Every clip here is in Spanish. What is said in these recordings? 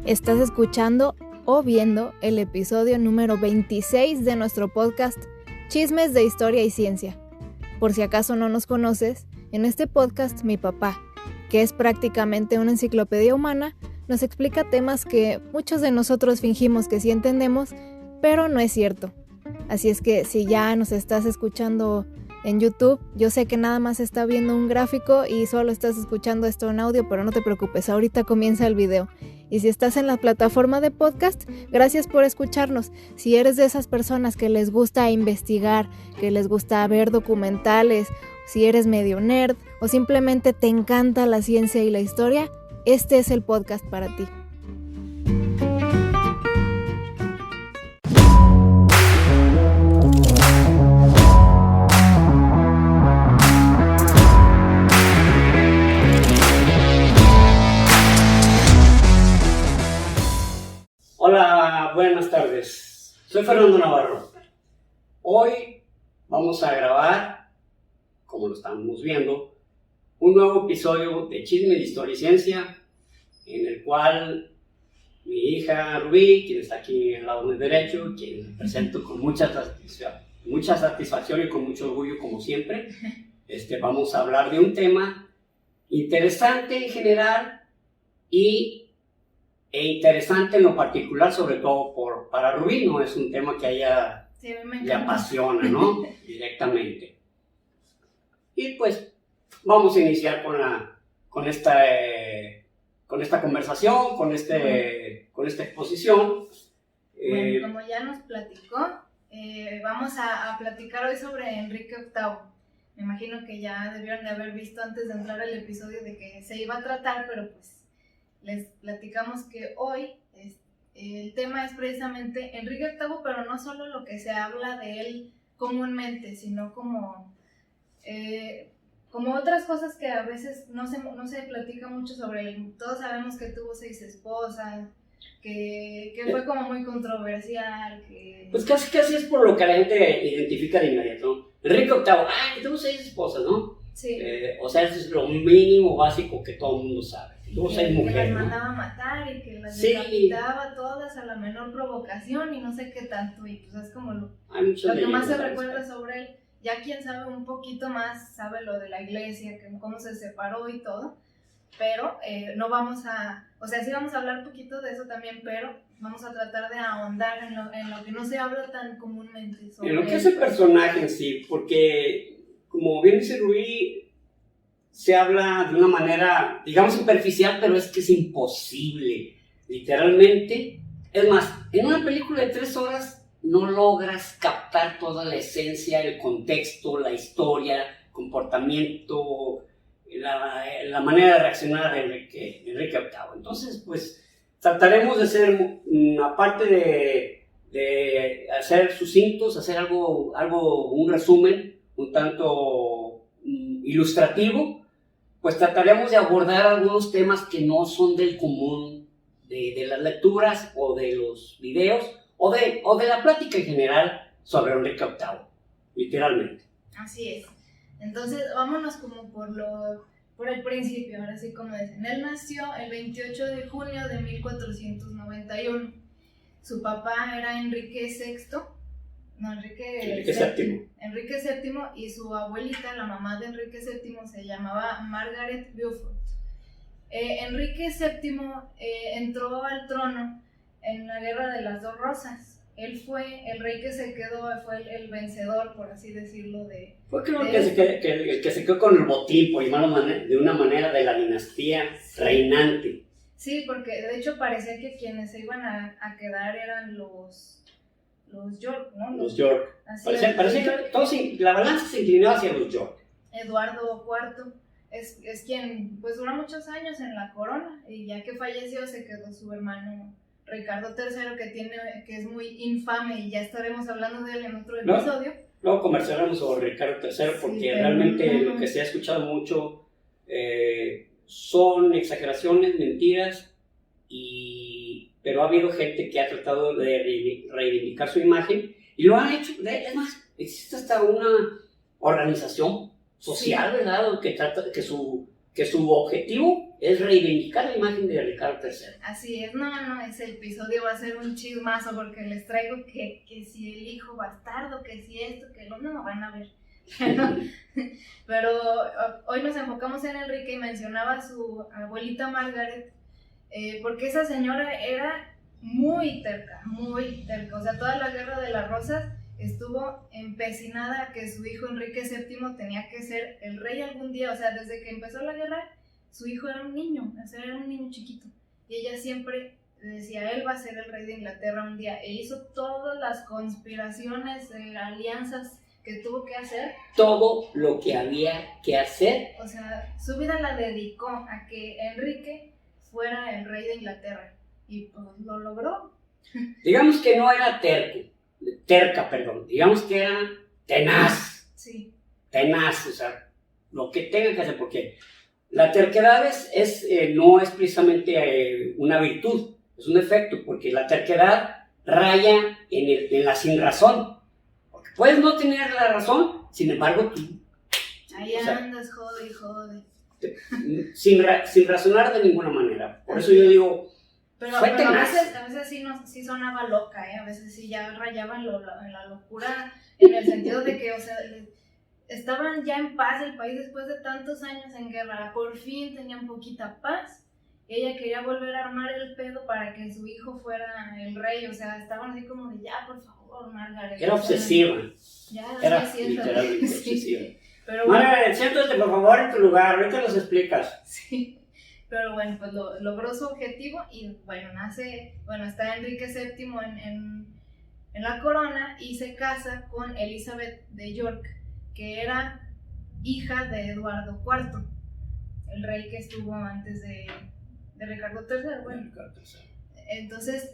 Estás escuchando o viendo el episodio número 26 de nuestro podcast Chismes de Historia y Ciencia. Por si acaso no nos conoces, en este podcast mi papá, que es prácticamente una enciclopedia humana, nos explica temas que muchos de nosotros fingimos que sí entendemos, pero no es cierto. Así es que si ya nos estás escuchando en YouTube, yo sé que nada más está viendo un gráfico y solo estás escuchando esto en audio, pero no te preocupes, ahorita comienza el video. Y si estás en la plataforma de podcast, gracias por escucharnos. Si eres de esas personas que les gusta investigar, que les gusta ver documentales, si eres medio nerd o simplemente te encanta la ciencia y la historia, este es el podcast para ti. Hola, buenas tardes. Soy Fernando Navarro. Hoy vamos a grabar, como lo estamos viendo, un nuevo episodio de Chisme de Historia y Ciencia, en el cual mi hija Rubí, quien está aquí al lado del derecho, quien presento con mucha satisfacción y con mucho orgullo como siempre, vamos a hablar de un tema interesante en general e interesante en lo particular, sobre todo para Rubí, no es un tema que a ella le apasiona, ¿no? Directamente. Y pues vamos a iniciar con esta conversación, con esta exposición. Bueno, como ya nos platicó, vamos a platicar hoy sobre Enrique VIII. Me imagino que ya debieron de haber visto antes de entrar al episodio de que se iba a tratar, pero pues les platicamos que hoy el tema es precisamente Enrique VIII, pero no solo lo que se habla de él comúnmente, sino como otras cosas que a veces no se platica mucho sobre él. Todos sabemos que tuvo 6 esposas, que fue como muy controversial. Pues casi es por lo que la gente identifica de inmediato. Enrique VIII, que tuvo 6 esposas, ¿no? Sí. O sea, eso es lo mínimo básico que todo el mundo sabe. Tuvo 6 mujeres, que las ¿no? mandaba a matar y que las decapitaba todas a la menor provocación y no sé qué tanto. Y pues es como lo que más se recuerda sobre él. Ya quien sabe un poquito más sabe lo de la iglesia, cómo se separó y todo. Pero no vamos a... O sea, sí vamos a hablar un poquito de eso también, pero vamos a tratar de ahondar en lo que no se habla tan comúnmente sobre en lo que es el personaje en sí, porque como bien dice Rubí, se habla de una manera, digamos, superficial, pero es que es imposible, literalmente. Es más, en una película de 3 horas no logras captar toda la esencia, el contexto, la historia, el comportamiento, la manera de reaccionar de Enrique VIII. Entonces, pues, trataremos de hacer, aparte de hacer sucintos, hacer un resumen un tanto ilustrativo. Pues trataremos de abordar algunos temas que no son del común de las lecturas o de los videos o de la plática en general sobre Enrique VIII, literalmente. Así es. Entonces, vámonos como por el principio, ahora sí como dicen. Él nació el 28 de junio de 1491. Su papá era Enrique VI. Enrique VII. Enrique VII, y su abuelita, la mamá de Enrique VII, se llamaba Margaret Beaufort. Enrique VII entró al trono en la Guerra de las Dos Rosas. Él fue el rey que se quedó, fue el vencedor, por así decirlo. Fue el que se quedó con el botín, por llamarlo de una manera, de la dinastía reinante. Sí, porque de hecho parecía que quienes se iban a quedar eran los York, ¿no? Los York. Parecía que la balanza se inclinaba hacia los York. Eduardo IV es quien pues duró muchos años en la corona, y ya que falleció se quedó su hermano Ricardo III, que es muy infame, y ya estaremos hablando de él en otro episodio. Luego conversaremos sobre Ricardo III, porque realmente lo que se ha escuchado mucho son exageraciones, mentiras, pero ha habido gente que ha tratado de reivindicar su imagen y lo han hecho. Es más, existe hasta una organización social, ¿verdad?, que que su objetivo es reivindicar la imagen de Ricardo III. Así es, no, ese episodio va a ser un chismazo porque les traigo que si el hijo bastardo, que si esto, que lo no van a ver. Pero hoy nos enfocamos en Enrique y mencionaba a su abuelita Margaret, porque esa señora era muy terca, o sea, toda la Guerra de las Rosas estuvo empecinada a que su hijo Enrique VII tenía que ser el rey algún día, o sea, desde que empezó la guerra, su hijo era un niño, o sea, era un niño chiquito, y ella siempre decía, él va a ser el rey de Inglaterra un día, e hizo todas las conspiraciones, alianzas que tuvo que hacer. Todo lo que había que hacer. O sea, su vida la dedicó a que Enrique fuera el rey de Inglaterra, y pues lo logró. Digamos que no era terca, digamos que era tenaz. Sí. Tenaz, o sea, lo que tenga que hacer, porque la terquedad no es precisamente una virtud, es un defecto, porque la terquedad raya en la sinrazón, porque puedes no tener la razón, sin embargo tú... Ahí andas, jode. Sin razonar de ninguna manera, por eso yo digo... Pero a veces sí sonaba loca, a veces sí ya rayaba en la locura, en el sentido de que, o sea, estaban ya en paz el país después de tantos años en guerra, por fin tenían poquita paz, y ella quería volver a armar el pedo para que su hijo fuera el rey, o sea, estaban así como de, ya, por favor, Margaret. Era obsesiva. Era literalmente obsesiva. Pero bueno, Margaret, siéntate por favor en tu lugar, ahorita los explicas. Sí. Pero bueno, pues logró su objetivo y bueno, está Enrique VII en la corona y se casa con Elizabeth de York, que era hija de Eduardo IV, el rey que estuvo antes de Ricardo III. Bueno, entonces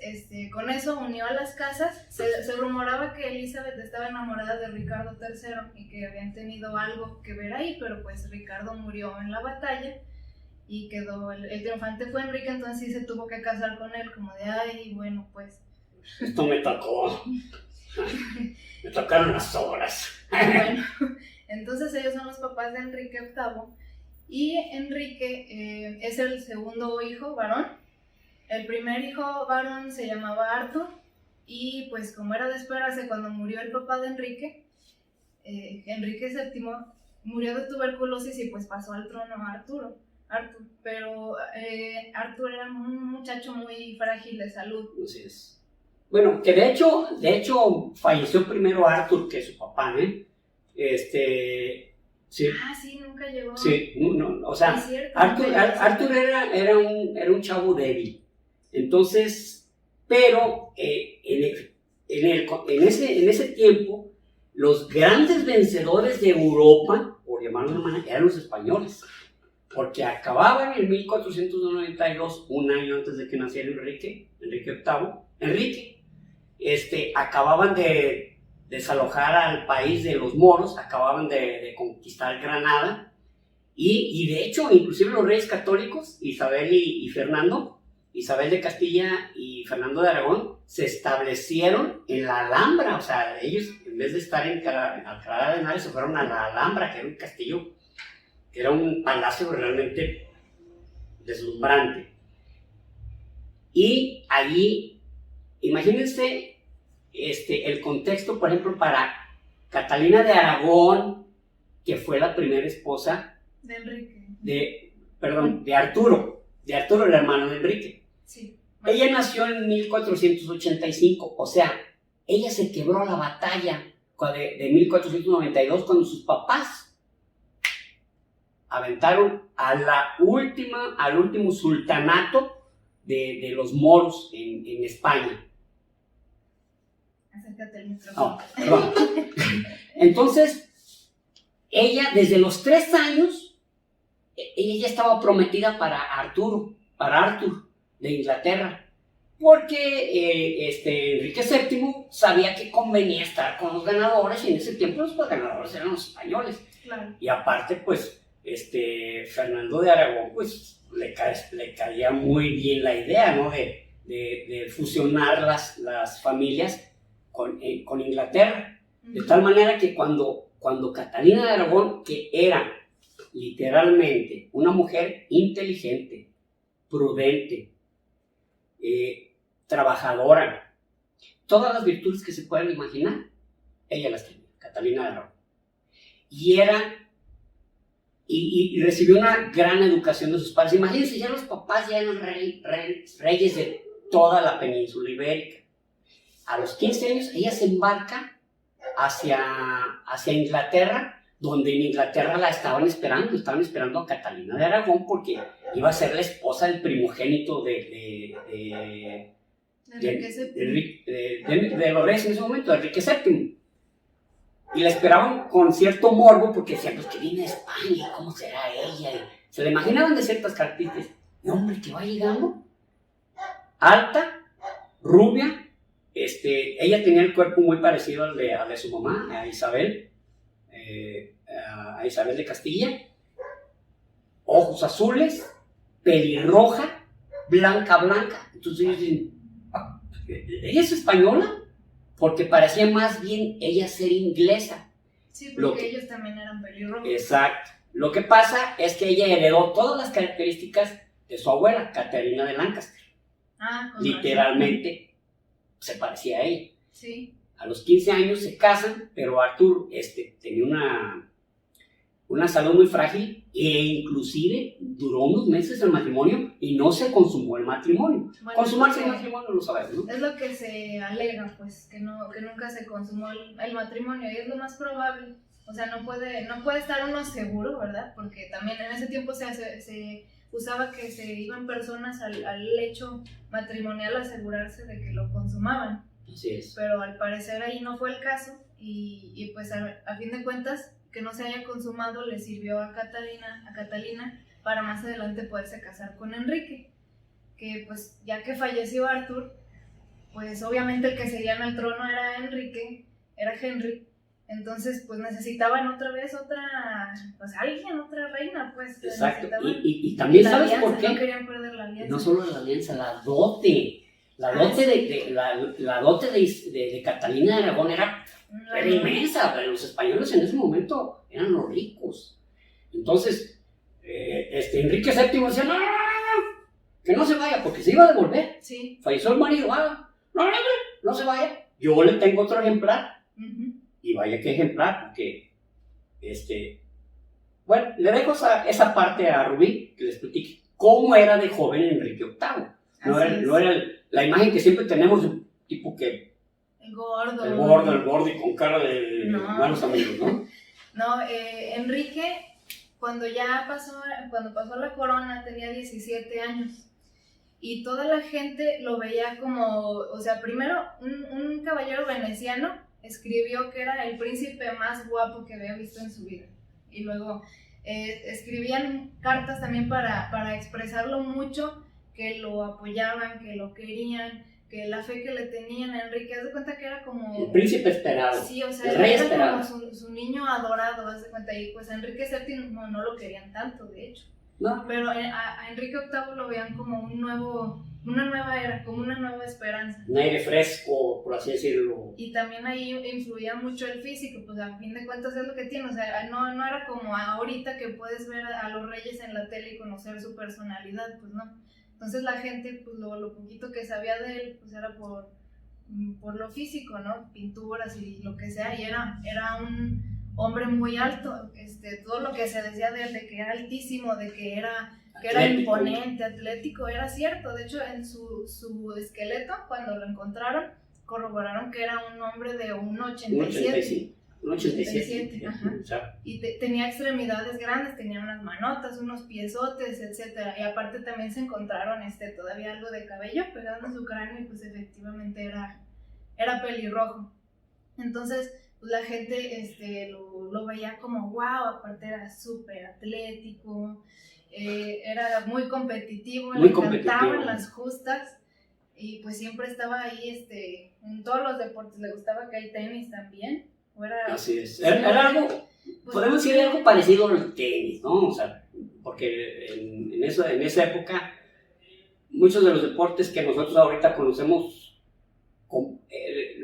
con eso unió a las casas. Se rumoraba que Elizabeth estaba enamorada de Ricardo III y que habían tenido algo que ver ahí, pero pues Ricardo murió en la batalla y quedó, el triunfante fue Enrique, entonces sí se tuvo que casar con él, como de, ay, bueno, pues... Esto me tocó, me tocaron las obras. Bueno, entonces ellos son los papás de Enrique VIII, y Enrique es el segundo hijo varón. El primer hijo varón se llamaba Arthur, y pues como era de esperarse, cuando murió el papá de Enrique VII murió de tuberculosis y pues pasó al trono a Arturo, pero Arthur era un muchacho muy frágil de salud. Así es. Bueno, que de hecho falleció primero Arthur que su papá, ¿eh? Sí. Ah, sí, nunca llegó. Sí, no, o sea, cierto, Arthur era un chavo débil. Entonces, pero en ese tiempo, los grandes vencedores de Europa, por llamarlo de una manera, eran los españoles. Porque acababan en 1492, un año antes de que naciera Enrique VIII, acababan de desalojar al país de los moros, acababan de conquistar Granada, y de hecho, inclusive los reyes católicos, Isabel y Fernando, Isabel de Castilla y Fernando de Aragón, se establecieron en la Alhambra. O sea, ellos, en vez de estar en Alcalá de Henares, se fueron a la Alhambra, que era un castillo, que era un palacio realmente deslumbrante. Y allí, imagínense el contexto, por ejemplo, para Catalina de Aragón, que fue la primera esposa de Enrique. de Arturo, el hermano de Enrique. Sí. Ella nació en 1485, o sea, ella se quebró la batalla de 1492 cuando sus papás aventaron al último sultanato de los moros en España. Acércate al micrófono. Perdón. Entonces, ella desde los 3 años, ella ya estaba prometida para Arthur de Inglaterra, porque Enrique VII sabía que convenía estar con los ganadores, y en ese tiempo los ganadores eran los españoles. Claro. Y aparte, pues, Fernando de Aragón, pues, le caía muy bien la idea, ¿no? De fusionar las familias con Inglaterra. De tal manera que cuando Catalina de Aragón, que era literalmente, una mujer inteligente, prudente, trabajadora, todas las virtudes que se puedan imaginar, ella las tenía, Catalina de Aragón. Y recibió una gran educación de sus padres. Imagínense, ya los papás ya eran reyes de toda la península ibérica. A los 15 años ella se embarca hacia Inglaterra, donde en Inglaterra estaban esperando a Catalina de Aragón porque iba a ser la esposa del primogénito de los reyes en ese momento, de Enrique VII. Y la esperaban con cierto morbo porque decían, pues que viene de España, ¿cómo será ella? Y se la imaginaban de ciertas características. Y hombre, que va llegando, alta, rubia, ella tenía el cuerpo muy parecido al de su mamá, a Isabel de Castilla, ojos azules, pelirroja, blanca. Entonces ellos dicen, ¿ella es española? Porque parecía más bien ella ser inglesa. Sí, porque ellos también eran pelirrojos. Exacto. Lo que pasa es que ella heredó todas las características de su abuela, Catarina de Lancaster. Literalmente se parecía a ella. Sí. A los 15 años se casan, pero Arthur tenía una salud muy frágil e inclusive duró unos meses el matrimonio y no se consumó el matrimonio. Bueno, consumarse el matrimonio lo sabemos, ¿no? Es lo que se alega, pues, que nunca se consumó el matrimonio y es lo más probable. O sea, no puede estar uno seguro, ¿verdad? Porque también en ese tiempo se usaba que se iban personas al lecho matrimonial a asegurarse de que lo consumaban. Así es. Pero al parecer ahí no fue el caso y pues a fin de cuentas que no se haya consumado le sirvió a Catalina para más adelante poderse casar con Enrique, que pues ya que falleció Arthur, pues obviamente el que seguía en el trono era Henry, entonces pues necesitaban otra reina, pues. Exacto, y también ¿sabes alianza, por qué? No querían perder la alianza. No solo la alianza, la dote. La dote de Catalina de Aragón era inmensa. Los españoles en ese momento eran los ricos. Entonces, Enrique VII decía, no, que no se vaya, porque se iba a devolver. Sí. Falleció el marido, no se vaya. Yo le tengo otro ejemplar. Uh-huh. Y vaya que ejemplar, porque, bueno, le dejo esa parte a Rubí, que les platique cómo era de joven Enrique VIII. No era la imagen que siempre tenemos de un tipo que... El gordo y con cara de malos amigos, ¿no? No, Enrique, cuando pasó la corona, tenía 17 años. Y toda la gente lo veía como, o sea, primero un caballero veneciano escribió que era el príncipe más guapo que había visto en su vida. Y luego escribían cartas también para expresarlo mucho, que lo apoyaban, que lo querían, que la fe que le tenían a Enrique, haz de cuenta que era como... El príncipe esperado. Sí, o sea, el rey era esperado. Como su niño adorado, haz de cuenta, y pues a Enrique VII no lo querían tanto, de hecho. No. Pero a Enrique VIII lo veían como una nueva era, como una nueva esperanza. Un aire fresco, por así decirlo. Y también ahí influía mucho el físico, pues a fin de cuentas es lo que tiene, o sea, no era como ahorita que puedes ver a los reyes en la tele y conocer su personalidad, pues no. Entonces la gente, pues lo poquito que sabía de él, pues era por lo físico, ¿no? Pinturas y lo que sea, y era un hombre muy alto, todo lo que se decía de él, de que era altísimo, de que era imponente, atlético, era cierto. De hecho, en su esqueleto, cuando lo encontraron, corroboraron que era un hombre de 1,87. 1,87. Ajá. Y tenía extremidades grandes, tenía unas manotas, unos piezotes, etc. Y aparte también se encontraron todavía algo de cabello pegado en su cráneo y pues efectivamente era pelirrojo. Entonces pues la gente lo veía como wow, aparte era súper atlético, era muy competitivo, le encantaban las justas y pues siempre estaba ahí en todos los deportes, le gustaba que el tenis también. Así es, era algo, pues, podemos decir algo parecido al tenis, ¿no? O sea, porque en esa época muchos de los deportes que nosotros ahorita conocemos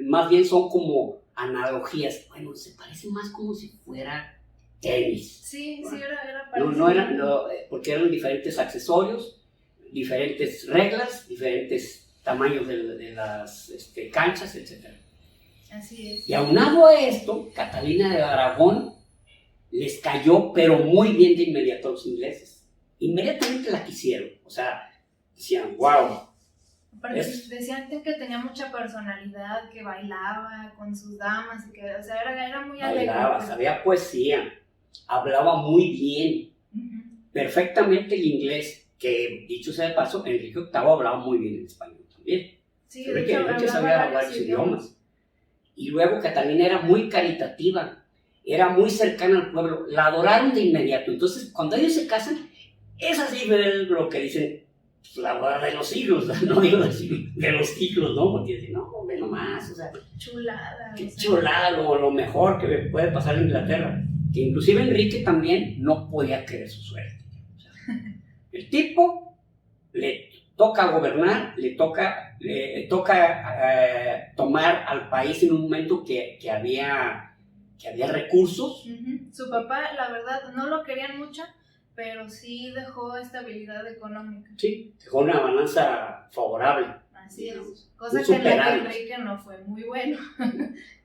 más bien son como analogías. Bueno, se parece más como si fuera tenis. Sí, era No, parecido. no eran, porque eran diferentes accesorios, diferentes reglas, diferentes tamaños de las canchas, etc. Así es. Y aunado a esto, Catalina de Aragón les cayó, pero muy bien de inmediato a los ingleses. Inmediatamente la quisieron, o sea, decían, wow. Decían que tenía mucha personalidad, que bailaba con sus damas, y que, o sea, era muy alegre. Bailaba, sabía poesía, hablaba muy bien, perfectamente el inglés, que dicho sea de paso, Enrique VIII hablaba muy bien el español también. Sí, Enrique sabía varios idiomas. Y luego Catalina era muy caritativa, era muy cercana al pueblo, la adoraron de inmediato. Entonces, cuando ellos se casan, es así lo que dicen, pues, la boda de los siglos, no digo de los siglos, ¿no? Porque dicen, no, ve nomás, o sea, chulada. Qué chulada, lo mejor que puede pasar en Inglaterra. Que inclusive Enrique también no podía creer su suerte. O sea, el tipo le toca gobernar, le toca tomar al país en un momento que había recursos. Su papá, la verdad, no lo querían mucho, pero sí dejó estabilidad económica. Sí, dejó una balanza favorable. Así es. Cosa que en la que Enrique no fue muy bueno,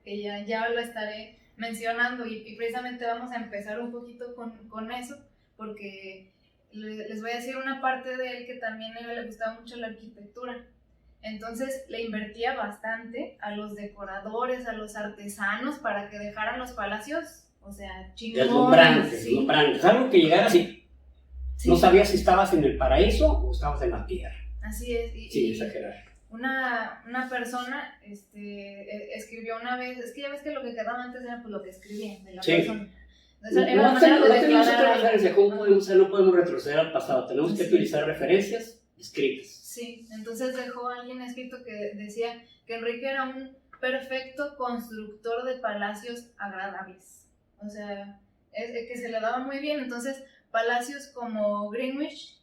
que ya lo estaré mencionando, y precisamente vamos a empezar un poquito con eso, porque les voy a decir una parte de él que también a él le gustaba mucho la arquitectura. Entonces le invertía bastante a los decoradores, a los artesanos, para que dejaran los palacios, o sea, chingones. Deslumbrantes, algo que llegara así. Sí. No sabías si estabas en el paraíso o estabas en la tierra. Así es. Sin exagerar. Una persona escribió una vez, es que ya ves que lo que quedaba antes era pues lo que escribían de la persona. Entonces, era la manera de tenemos otra referencia. ¿Cómo no podemos retroceder al pasado? Tenemos que utilizar referencias escritas. Sí, entonces dejó a alguien escrito que decía que Enrique era un perfecto constructor de palacios agradables. O sea, que se le daba muy bien. Entonces, palacios como Greenwich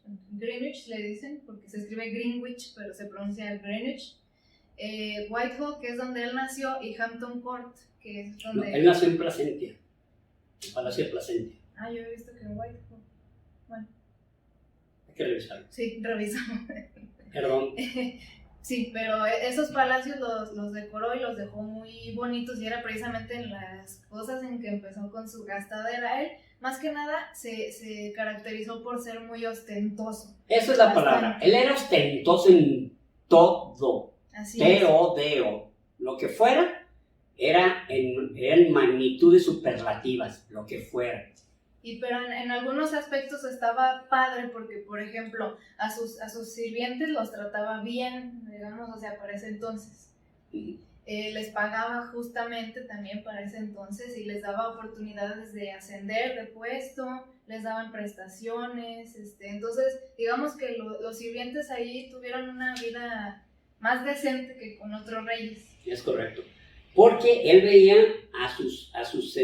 le dicen, porque se escribe Greenwich, pero se pronuncia Greenwich. Whitehall, que es donde él nació, y Hampton Court, que es donde... No, él nació en Placentia, el Palacio de Placentia. Ah, yo he visto que en Whitehall. Bueno. Hay que revisarlo. Sí, revisamos. Perdón. Sí, pero esos palacios los decoró y los dejó muy bonitos, y era precisamente en las cosas en que empezó con su gastadera. Él, más que nada, se caracterizó por ser muy ostentoso. Eso es la palabra. Él era ostentoso en todo. Así es. T-O-D-O. Lo que fuera era en magnitudes superlativas, lo que fuera. Pero en algunos aspectos estaba padre, porque, por ejemplo, a sus sirvientes los trataba bien, digamos, o sea, para ese entonces. Les pagaba justamente también para ese entonces, y les daba oportunidades de ascender de puesto, les daban prestaciones. Entonces, digamos que los sirvientes ahí tuvieron una vida más decente que con otros reyes. Es correcto. Porque él veía a sus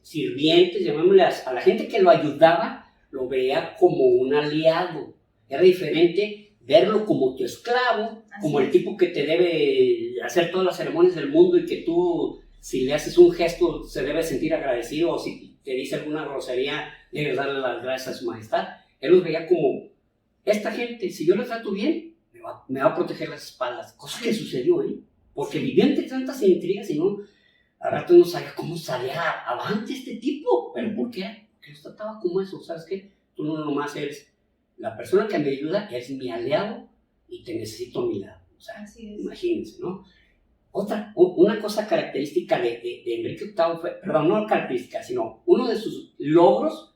sirvientes, llamémosle a la gente que lo ayudaba, lo veía como un aliado. Era diferente verlo como tu esclavo, como el tipo que te debe hacer todas las ceremonias del mundo, y que tú, si le haces un gesto, se debe sentir agradecido, o si te dice alguna grosería, debes darle las gracias a su majestad. Él los veía como, esta gente, si yo la trato bien, me va a proteger las espaldas. Cosa que sucedió, porque vivía entre tantas intrigas, y no, a rato no sabía cómo salía avante este tipo. ¿Pero por qué? Porque los trataba como eso. ¿Sabes qué? Tú no nomás eres la persona que me ayuda, es mi aliado, y te necesito a mi lado. O sea, imagínense, ¿no? Una cosa característica de Enrique VIII fue, perdón, no característica, sino uno de sus logros,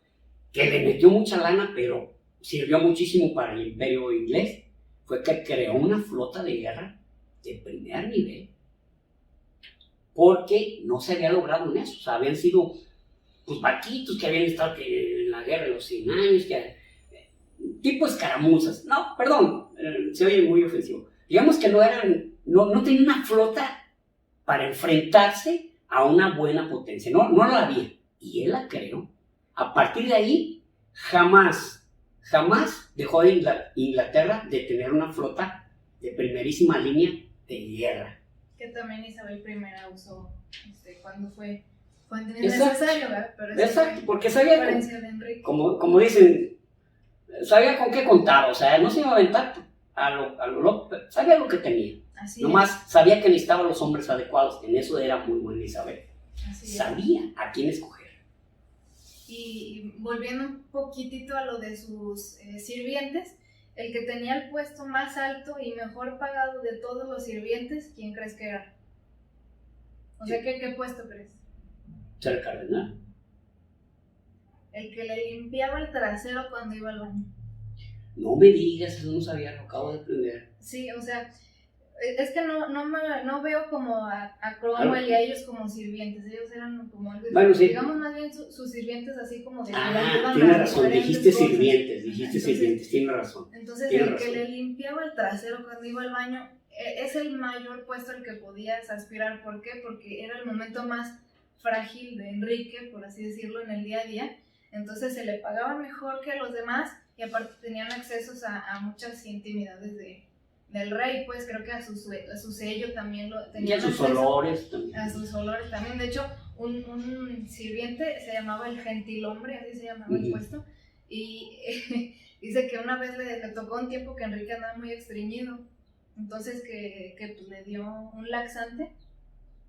que le metió mucha lana, pero sirvió muchísimo para el imperio inglés, fue que creó una flota de guerra de primer nivel, porque no se había logrado en eso. O sea, habían sido pues barquitos que habían estado en la guerra de los 100 años, tipo escaramuzas. No, perdón, se oye muy ofensivo. Digamos que no tenían una flota para enfrentarse a una buena potencia. No la había. Y él la creó. A partir de ahí, jamás dejó de Inglaterra de tener una flota de primerísima línea de guerra. Que también Isabel I usó cuando fue cuando es necesario, ¿verdad? Pero exacto, porque sabía, diferencia de Enrique. como dicen, sabía con qué contar, o sea, no se iba a aventar a lo loco, sabía lo que tenía. Así Nomás sabía que necesitaba los hombres adecuados, en eso era muy buena Isabel. Así sabía a quién escoger. Y volviendo un poquitito a lo de sus sirvientes, el que tenía el puesto más alto y mejor pagado de todos los sirvientes, ¿quién crees que era? O sea, ¿qué puesto crees? Ser cardenal. El que le limpiaba el trasero cuando iba al baño. No me digas, eso no sabía, lo acabo de aprender. Sí, o sea, es que no veo como a Cromwell y a ellos como sirvientes, ellos eran como, bueno, sí. digamos más bien sus sirvientes así como de... Tienes razón, dijiste sirvientes, tienes razón. Entonces que le limpiaba el trasero cuando iba al baño es el mayor puesto al que podías aspirar. ¿Por qué? Porque era el momento más frágil de Enrique, por así decirlo, en el día a día. Entonces se le pagaba mejor que a los demás y aparte tenían accesos a muchas intimidades del rey, pues creo que a su sello también lo tenían. Y a sus olores también. A sus olores también. De hecho, un sirviente se llamaba el gentilhombre, así se llamaba el puesto, y dice que una vez le tocó un tiempo que Enrique andaba muy estreñido, entonces que pues, le dio un laxante,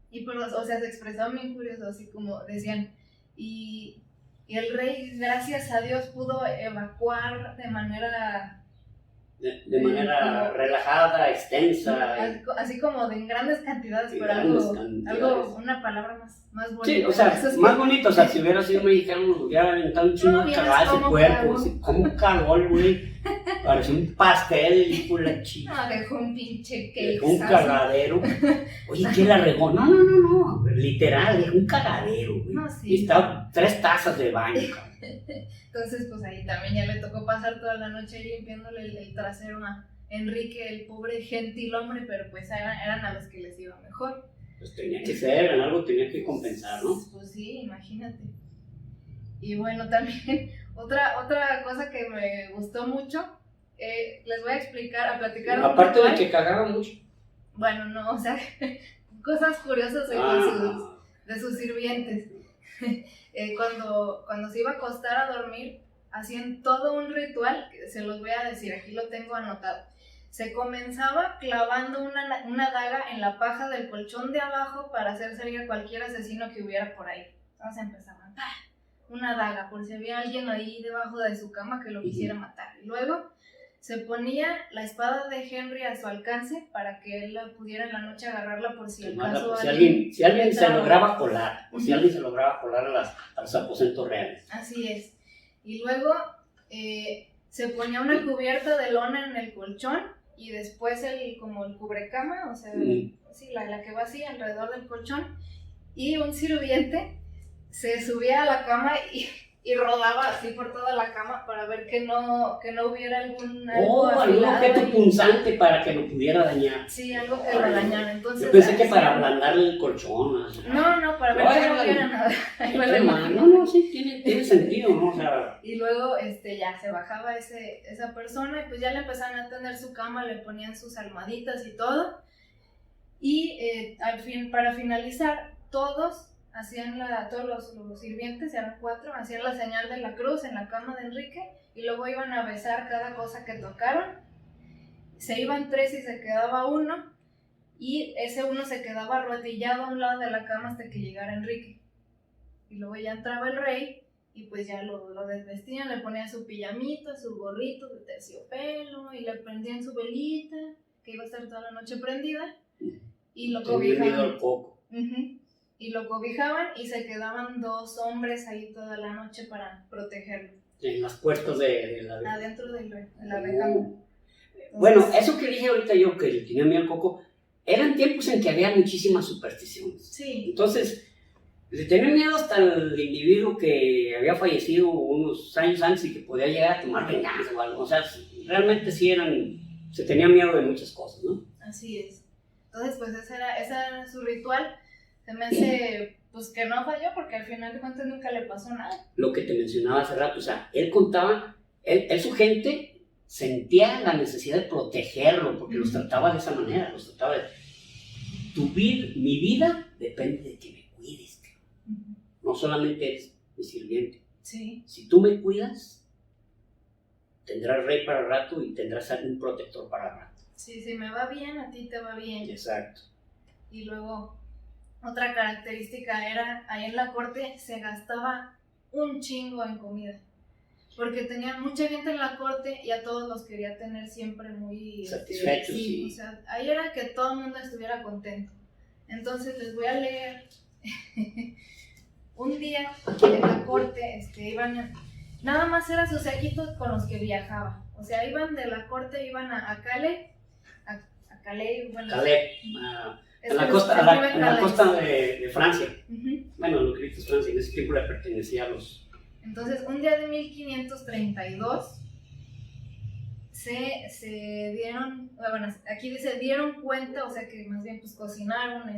y pues, o sea, se expresaba bien curioso, así como decían, y el rey, gracias a Dios, pudo evacuar de manera... De manera relajada, extensa. Así como de en grandes cantidades, pero algo, una palabra más bonita. Sí, o sea, más bonito, o sea, si hubiera sido mexicano, nos hubiera aventado un chingo de cagada ese cuerpo. Como cagó el güey. Parecía un pastel y por la chica. No, dejó un pinche cake. Dejó un cagadero. Oye, ¿quién la regó? No. Literal, dejó un cagadero, güey. No, sí. Y estaba 3 tazas de baño, cabrón. Entonces, pues ahí también ya le tocó pasar toda la noche limpiándole el trasero a Enrique, el pobre gentilhombre, pero pues eran a los que les iba mejor. Pues tenía que ser, en algo tenía que compensar, ¿no? Pues sí, imagínate. Y bueno, también otra cosa que me gustó mucho, les voy a platicar. Aparte de que cagaba mucho. Bueno, no, o sea, cosas curiosas de sus sirvientes. Cuando se iba a acostar a dormir, hacían todo un ritual, que se los voy a decir, aquí lo tengo anotado. Se comenzaba clavando una daga en la paja del colchón de abajo para hacer salir a cualquier asesino que hubiera por ahí. Entonces empezaban, una daga, por si había alguien ahí debajo de su cama que lo quisiera matar. Y luego se ponía la espada de Henry a su alcance para que él pudiera en la noche agarrarla por si acaso si alguien se lograba colar, o si alguien se lograba colar a los aposentos reales. Así es. Y luego se ponía una cubierta de lona en el colchón y después como el cubrecama, o sea, sí, la que va así alrededor del colchón, y un sirviente se subía a la cama y rodaba así por toda la cama para ver que no hubiera algún objeto punzante para que lo pudiera dañar. Sí, algo que lo dañara. Entonces, yo pensé que para ablandarle el colchón. No, para ver que no hubiera nada. No, sí, tiene sentido, ¿no? O sea, y luego ya se bajaba esa persona y pues ya le empezaban a tender su cama, le ponían sus almohaditas y todo. Y para finalizar, todos los sirvientes, eran 4, hacían la señal de la cruz en la cama de Enrique y luego iban a besar cada cosa que tocaron. Se iban 3 y se quedaba 1, y ese 1 se quedaba arrodillado a un lado de la cama hasta que llegara Enrique. Y luego ya entraba el rey y pues ya lo desvestían, le ponían su pijamita, su gorrito de terciopelo y le prendían su velita, que iba a estar toda la noche prendida, y lo cobijaban. Y lo cobijaban y se quedaban 2 hombres ahí toda la noche para protegerlo. En las puertas adentro de la recámara. Bueno, eso que dije ahorita yo, que le tenía miedo al coco, eran tiempos en que había muchísimas supersticiones. Sí. Entonces, le tenía miedo hasta el individuo que había fallecido unos años antes y que podía llegar a tomar venganza o algo. O sea, realmente sí se tenía miedo de muchas cosas, ¿no? Así es. Entonces, pues ese era su ritual. Se me hace, pues, que no falló, porque al final de cuentas nunca le pasó nada. Lo que te mencionaba hace rato, o sea, él contaba, su gente sentía la necesidad de protegerlo, porque los trataba de esa manera, los trataba de, mi vida depende de que me cuides. no solamente eres mi sirviente. Sí. Si tú me cuidas, tendrás rey para el rato y tendrás un protector para el rato. Sí, si me va bien, a ti te va bien. Exacto. Y luego, otra característica era, ahí en la corte se gastaba un chingo en comida. Porque tenían mucha gente en la corte y a todos los quería tener siempre muy satisfechos. Sí, o sea, ahí era que todo el mundo estuviera contento. Entonces les voy a leer. Un día en la corte iban, nada más era sus séquitos con los que viajaba. O sea, iban de la corte, iban a Calais, bueno, Calais, en la costa de Francia. Uh-huh. Bueno, lo que es Francia, en ese tiempo le pertenecía a los... Entonces, un día de 1532 se dieron, bueno, aquí dice, dieron cuenta, o sea que más bien pues cocinaron,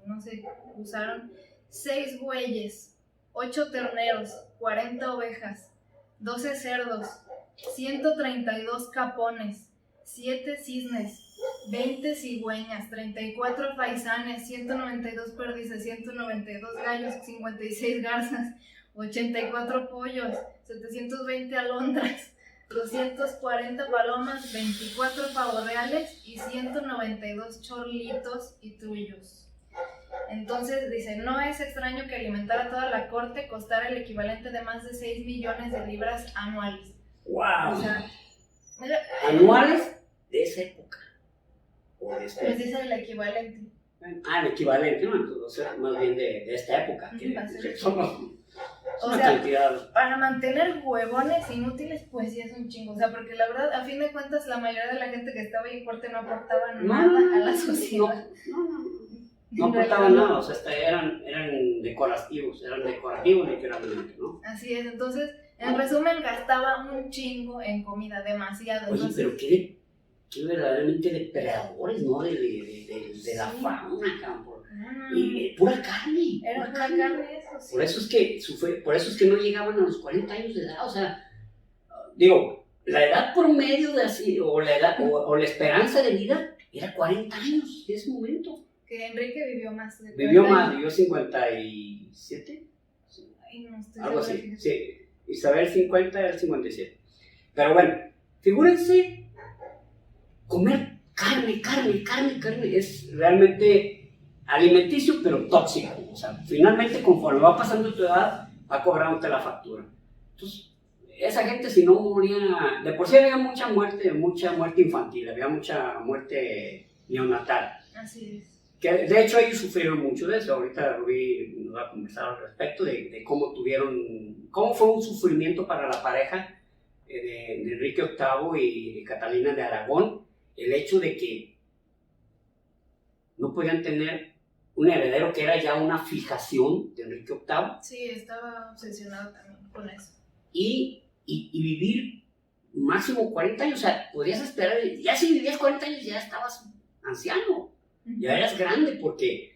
no sé, usaron 6 bueyes, 8 terneros, 40 ovejas, 12 cerdos, 132 capones, 7 cisnes, 20 cigüeñas, 34 faisanes, 192 perdices, 192 gallos, 56 garzas, 84 pollos, 720 alondras, 240 palomas, 24 pavos reales y 192 chorlitos y trullos. Entonces dice, no es extraño que alimentar a toda la corte costara el equivalente de más de 6 millones de libras anuales. ¡Wow! O sea, mira, anuales de esa época. Pues dice el equivalente. El equivalente, ¿no? O sea, más bien de esta época. Que somos una cantidad. Para mantener huevones inútiles, pues sí es un chingo. O sea, porque la verdad, a fin de cuentas, la mayoría de la gente que estaba ahí en corte no aportaba nada a la sociedad. No aportaban nada, o sea, eran decorativos literalmente, ¿no? Así es, entonces, en resumen, gastaba un chingo en comida, demasiado. Oye, entonces, pero qué verdaderamente depredadores, ¿no? De la fauna, campo. Y pura carne. Era pura carne eso, sí. Por eso es que no llegaban a los 40 años de edad, o sea, digo, la edad promedio de así, o la esperanza de vida era 40 años en ese momento. Que Enrique vivió más. Vivió 57. Ay, no estoy algo segura, así, fíjate. sí. Isabel 50, él 57. Pero bueno, figúrense, comer carne es realmente alimenticio, pero tóxico. O sea, finalmente, conforme va pasando tu edad, va cobrándote la factura. Entonces, esa gente, si no moría, de por sí había mucha muerte infantil, había mucha muerte neonatal. Así es. Que de hecho ellos sufrieron mucho de eso. Ahorita Rubí nos va a conversar al respecto de cómo fue un sufrimiento para la pareja de Enrique VIII y de Catalina de Aragón, el hecho de que no podían tener un heredero, que era ya una fijación de Enrique VIII. Sí, estaba obsesionado también con eso. Y vivir máximo 40 años, o sea, podías esperar, ya si vivías 40 años ya estabas anciano. Ya eras grande, porque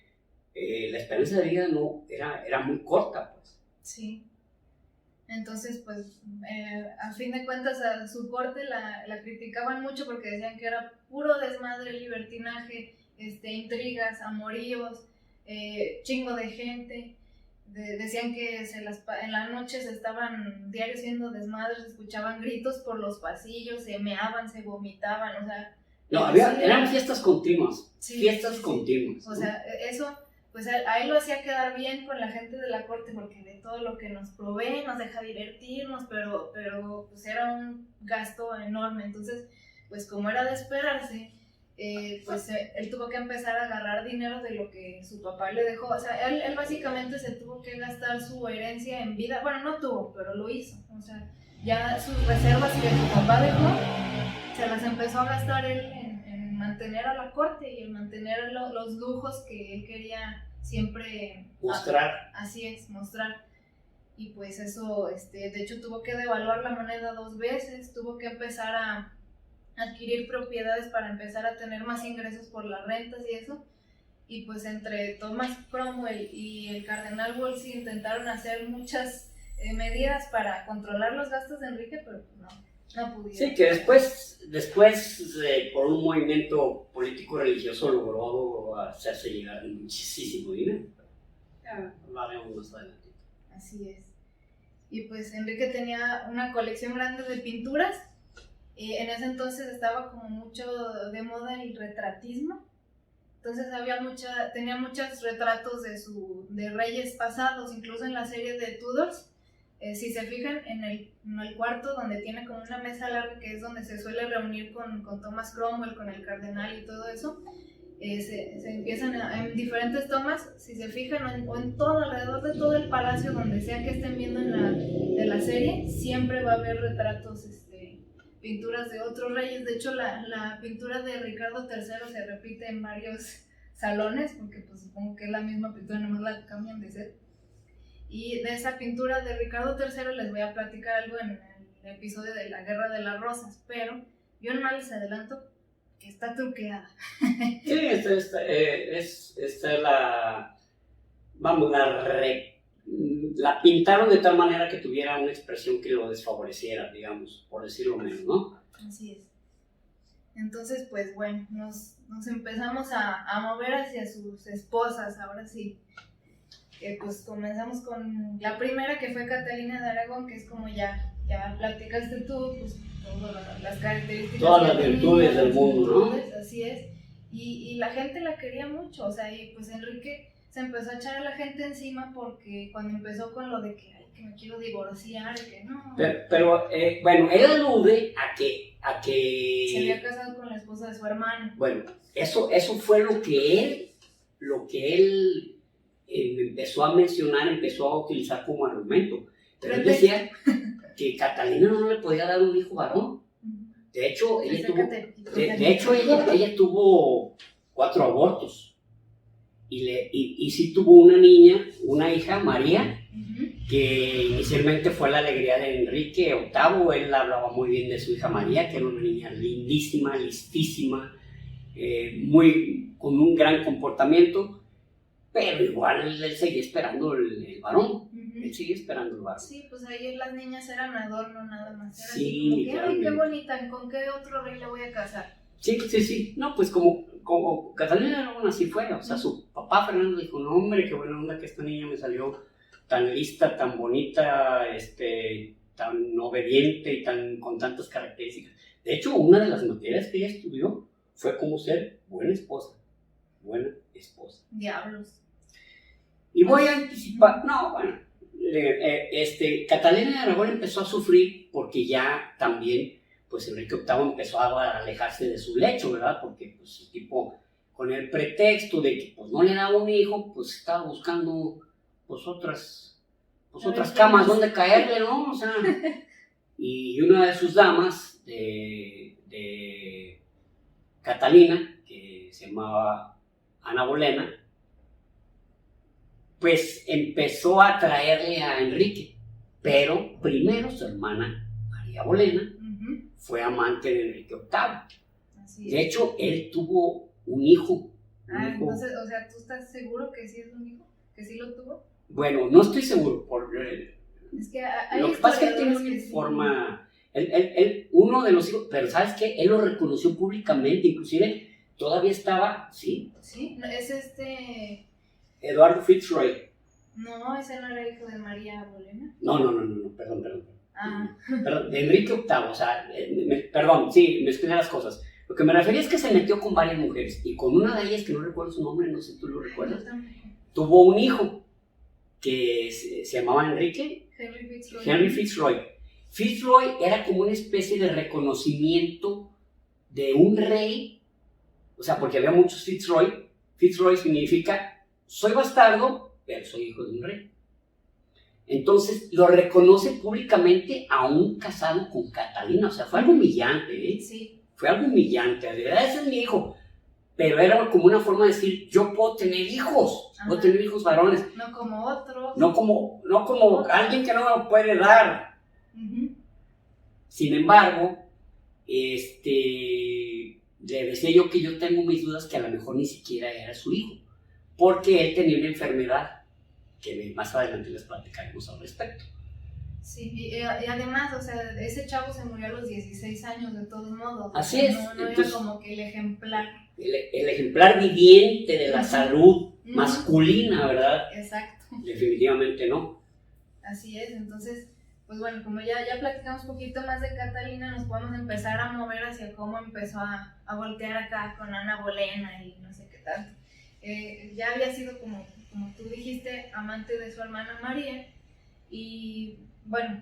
la esperanza de vida no era muy corta, pues. Sí. Entonces, pues, a fin de cuentas, a su corte la criticaban mucho porque decían que era puro desmadre, libertinaje, intrigas, amoríos, chingo de gente. Decían que en la noche se estaban diario haciendo desmadres, escuchaban gritos por los pasillos, se meaban, se vomitaban, o sea... No, eran fiestas continuas, continuas. O sea, eso, pues a él lo hacía quedar bien con la gente de la corte, porque de todo lo que nos provee nos deja divertirnos, pero pues era un gasto enorme. Entonces, pues como era de esperarse, pues él tuvo que empezar a agarrar dinero de lo que su papá le dejó. O sea, él básicamente se tuvo que gastar su herencia en vida. Bueno, no tuvo, pero lo hizo. O sea, ya sus reservas que su papá dejó, se las empezó a gastar él en mantener a la corte y en mantener los lujos que él quería siempre mostrar. Así es, mostrar. Y pues eso, de hecho tuvo que devaluar la moneda 2 veces, tuvo que empezar a adquirir propiedades para empezar a tener más ingresos por las rentas y eso. Y pues entre Thomas Cromwell y el cardenal Wolsey intentaron hacer muchas medidas para controlar los gastos de Enrique, pero pues no pudieron. Sí, que después por un movimiento político-religioso logró hacerse llegar muchísimo dinero. Lo haremos más adelante. Así es. Y pues Enrique tenía una colección grande de pinturas. En ese entonces estaba como mucho de moda el retratismo. Entonces tenía muchos retratos de reyes pasados, incluso en la serie de Tudors. Si se fijan, en el cuarto donde tiene como una mesa larga, que es donde se suele reunir con Thomas Cromwell, con el cardenal y todo eso, se empiezan en diferentes tomas, si se fijan, o en todo, alrededor de todo el palacio, donde sea que estén viendo de la serie, siempre va a haber retratos, pinturas de otros reyes. De hecho, la pintura de Ricardo III se repite en varios salones, porque pues supongo que es la misma pintura, nomás la cambian de set. Y de esa pintura de Ricardo III les voy a platicar algo en el episodio de la Guerra de las Rosas, pero yo no les adelanto que está truqueada. Sí, esta es la pintaron de tal manera que tuviera una expresión que lo desfavoreciera, digamos, por decirlo menos, ¿no? Así es. Entonces, pues bueno, nos empezamos a mover hacia sus esposas, ahora sí. Pues comenzamos con la primera, que fue Catalina de Aragón, que es como ya platicaste tú, pues todas las características. Todas las virtudes del mundo, ¿no? Así es. Y la gente la quería mucho, o sea, y pues Enrique se empezó a echar a la gente encima porque cuando empezó con lo de que me quiero divorciar, y que no. Pero bueno, él alude a que se había casado con la esposa de su hermano. Bueno, eso fue lo que él empezó a mencionar, empezó a utilizar como argumento. Pero él decía que Catalina no le podía dar un hijo varón. De hecho, ella tuvo 4 abortos. Y sí tuvo una hija, María, que inicialmente fue la alegría de Enrique VIII. Él hablaba muy bien de su hija María, que era una niña lindísima, listísima, con un gran comportamiento. Pero igual él seguía esperando el varón. Él seguía esperando el varón. Sí, pues ahí las niñas eran adorno nada más. Era sí, así como que, ay, qué bonita, ¿con qué otro rey la voy a casar? Sí. No, pues como Catalina de Aragón así fue. O sea, su papá Fernando dijo, no hombre, qué buena onda que esta niña me salió tan lista, tan bonita, tan obediente y con tantas características. De hecho, una de las materias que ella estudió fue cómo ser buena esposa. Diablos. Y voy a anticipar, Catalina de Aragón empezó a sufrir porque ya también, pues Enrique VIII empezó a alejarse de su lecho, ¿verdad? Porque pues el tipo, con el pretexto de que pues no le daba un hijo, pues estaba buscando pues otras camas donde caerle, ¿no? O sea, y una de sus damas de Catalina, que se llamaba Ana Bolena, pues empezó a atraerle a Enrique, pero primero su hermana María Bolena fue amante de Enrique VIII. De hecho, él tuvo un hijo. Entonces, o sea, ¿tú estás seguro que sí es un hijo? ¿Que sí lo tuvo? Bueno, no estoy seguro. Es que hay lo que pasa es que él tiene una forma... uno de los hijos, pero ¿sabes qué? Él lo reconoció públicamente, inclusive todavía estaba, ¿sí? Sí, es Eduardo Fitzroy. No, ese no era hijo de María Bolena. No, perdón. Perdón, de Enrique VIII, o sea, perdón, sí, mezclé las cosas. Lo que me refería es que se metió con varias mujeres, y con una de ellas, que no recuerdo su nombre, no sé si tú lo recuerdas, tuvo un hijo que se llamaba Enrique. Henry Fitzroy. Fitzroy era como una especie de reconocimiento de un rey, o sea, porque había muchos Fitzroy. Fitzroy significa, soy bastardo, pero soy hijo de un rey. Entonces lo reconoce públicamente aún casado con Catalina. O sea, fue algo humillante, ¿eh? Sí. Fue algo humillante. De verdad, ese es mi hijo. Pero era como una forma de decir, yo puedo tener hijos. Puedo tener hijos varones. No como otros. No como alguien que no me lo puede dar. Sin embargo, le decía yo que yo tengo mis dudas que a lo mejor ni siquiera era su hijo. Porque él tenía una enfermedad que más adelante les platicaremos al respecto. Sí, y además, o sea, ese chavo se murió a los 16 años de todos modos. Así es. No era como que el ejemplar. El ejemplar viviente de la salud masculina, ¿verdad? Exacto. Definitivamente no. Así es, entonces, pues bueno, como ya platicamos un poquito más de Catalina, nos podemos empezar a mover hacia cómo empezó a voltear acá con Ana Bolena y no sé qué tanto. Ya había sido, como tú dijiste, amante de su hermana María, y bueno,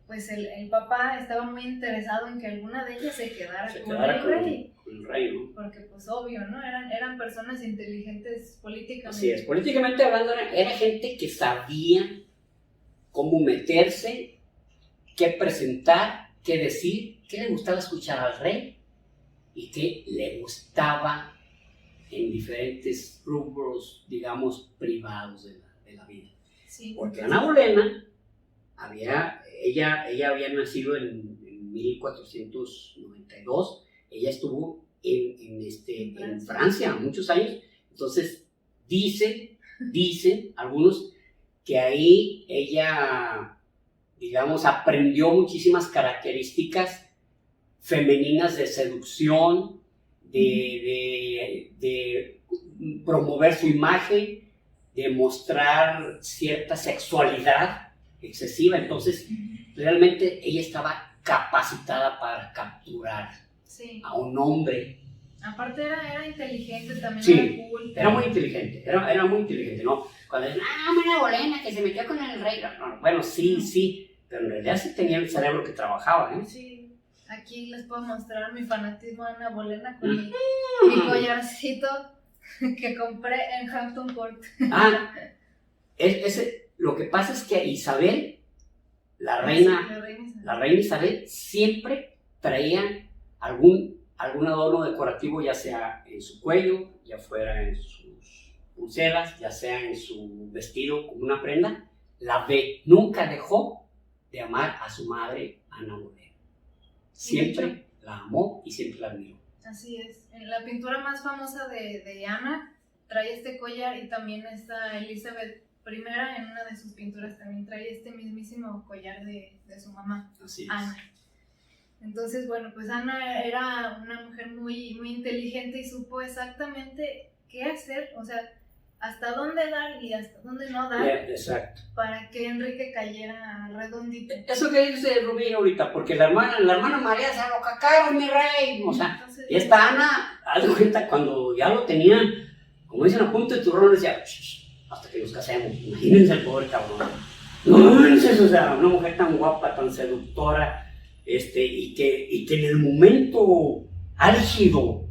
pues el papá estaba muy interesado en que alguna de ellas se quedara con el rey. Con el rey, ¿no? Porque pues obvio, ¿no? Eran personas inteligentes políticamente. Así es, políticamente hablando era gente que sabía cómo meterse, qué presentar, qué decir, qué le gustaba escuchar al rey y qué le gustaba en diferentes rubros, digamos, privados de la vida. Sí, porque Ana Bolena ella había nacido en 1492, ella estuvo en Francia muchos años, entonces dicen algunos que ahí ella, digamos, aprendió muchísimas características femeninas de seducción, de promover su imagen, de mostrar cierta sexualidad excesiva. Entonces, realmente ella estaba capacitada para capturar a un hombre. Aparte era inteligente también, sí, era cool. Era muy inteligente, era muy inteligente, ¿no? Cuando dicen, Ana Bolena, que se metió con el rey. No, bueno, sí, pero en realidad sí tenía el cerebro que trabajaba, ¿eh? Sí, aquí les puedo mostrar mi fanatismo a Ana Bolena con mi collarcito que compré en Hampton Court. Lo que pasa es que Isabel, la reina Isabel, siempre traía algún adorno decorativo, ya sea en su cuello, ya fuera en sus pulseras, ya sea en su vestido como una prenda. Nunca dejó de amar a su madre, Ana Bolena. Siempre la amó y siempre la admiró. Así es. En la pintura más famosa de Ana trae este collar, y también está Elizabeth I, en una de sus pinturas también trae este mismísimo collar de su mamá, Ana. Entonces, bueno, pues Ana era una mujer muy, muy inteligente y supo exactamente qué hacer, o sea, hasta dónde dar y hasta dónde no dar. Exacto. Para que Enrique cayera redondito. Eso que dice Rubí ahorita, porque la hermana María se lo cacaron, mi rey. O sea, entonces, y esta Ana, haz de cuenta, cuando ya lo tenía, como dicen, a punto de turrón, decía, hasta que nos casemos. Imagínense el pobre cabrón. No, o sea, una mujer tan guapa, tan seductora, y que en el momento álgido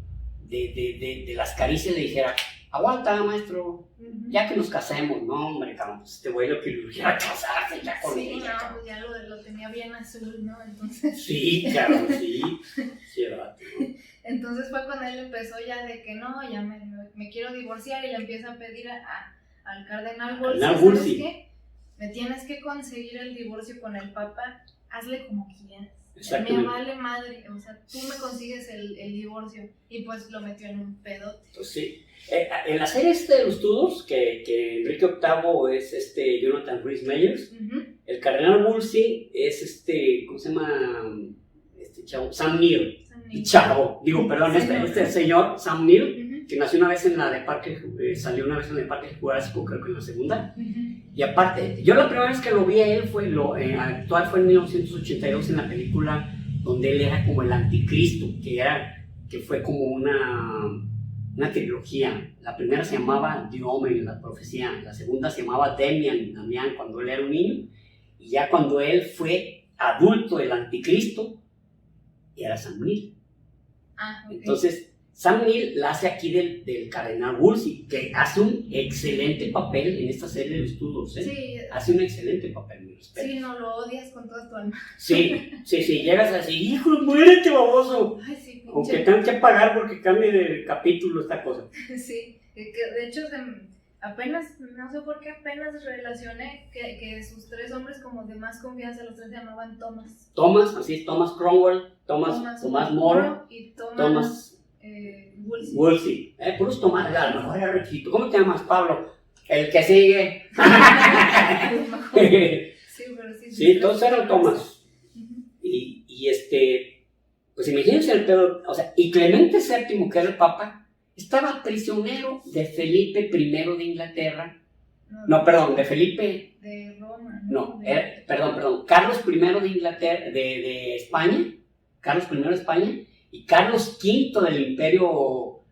de las caricias le dijera, aguanta, maestro, ya que nos casemos. No, hombre, cabrón, pues este güey lo que le dijera casarse ya con ella. Sí, no, pues ya lo tenía bien azul, ¿no? Entonces... Sí, claro, sí, verdad, ¿no? Entonces fue cuando él empezó ya de que no, ya me quiero divorciar, y le empieza a pedir al cardenal Wolsey, ¿sabes qué? Me tienes que conseguir el divorcio con el papa, hazle como quieras. Me vale madre, o sea, tú me consigues el divorcio. Y pues lo metió en un pedote. Pues sí. En la serie de los Tudors, que Enrique VIII es Jonathan Rhys Meyers, el cardenal Wolsey es ¿cómo se llama? Chavo, Sam Neill. Este señor, Sam Neill, que nació una vez en la de Parque, salió una vez en el Parque Jurásico, creo que en la segunda. Y aparte, yo la primera vez que lo vi a él actual fue en 1982 en la película donde él era como el anticristo, que fue como una trilogía. La primera se llamaba The Omen, la profecía. La segunda se llamaba Damián, cuando él era un niño. Y ya cuando él fue adulto, el anticristo, era Sam Neill. Okay. Entonces, Sam Neill la hace aquí del cardenal Wolsey, que hace un excelente papel en esta serie de los Tudors, ¿eh? Sí. Hace un excelente papel, mi respeto. Sí, no lo odias con toda tu alma. Sí, llegas así, hijo, muérete, baboso. Ay, sí, pinche. Aunque tengan que pagar porque cambie de capítulo esta cosa. Sí, de hecho, apenas, no sé por qué, apenas relacioné que sus tres hombres como de más confianza, los tres se llamaban Thomas. Así es, Thomas Cromwell, Thomas More y Thomas Wolsey. Puros Tomás, a lo mejor era requisito. ¿Cómo te llamas, Pablo? El que sigue. Sí, pero sí. Sí, todos eran Tomás. Y pues imagínense el pedo, o sea, y Clemente VII, que era el papa, estaba prisionero de Felipe I de Inglaterra, No, perdón, de Felipe. De Roma. No, perdón. Carlos I de Inglaterra, de España. Carlos I de España. Y Carlos V del imperio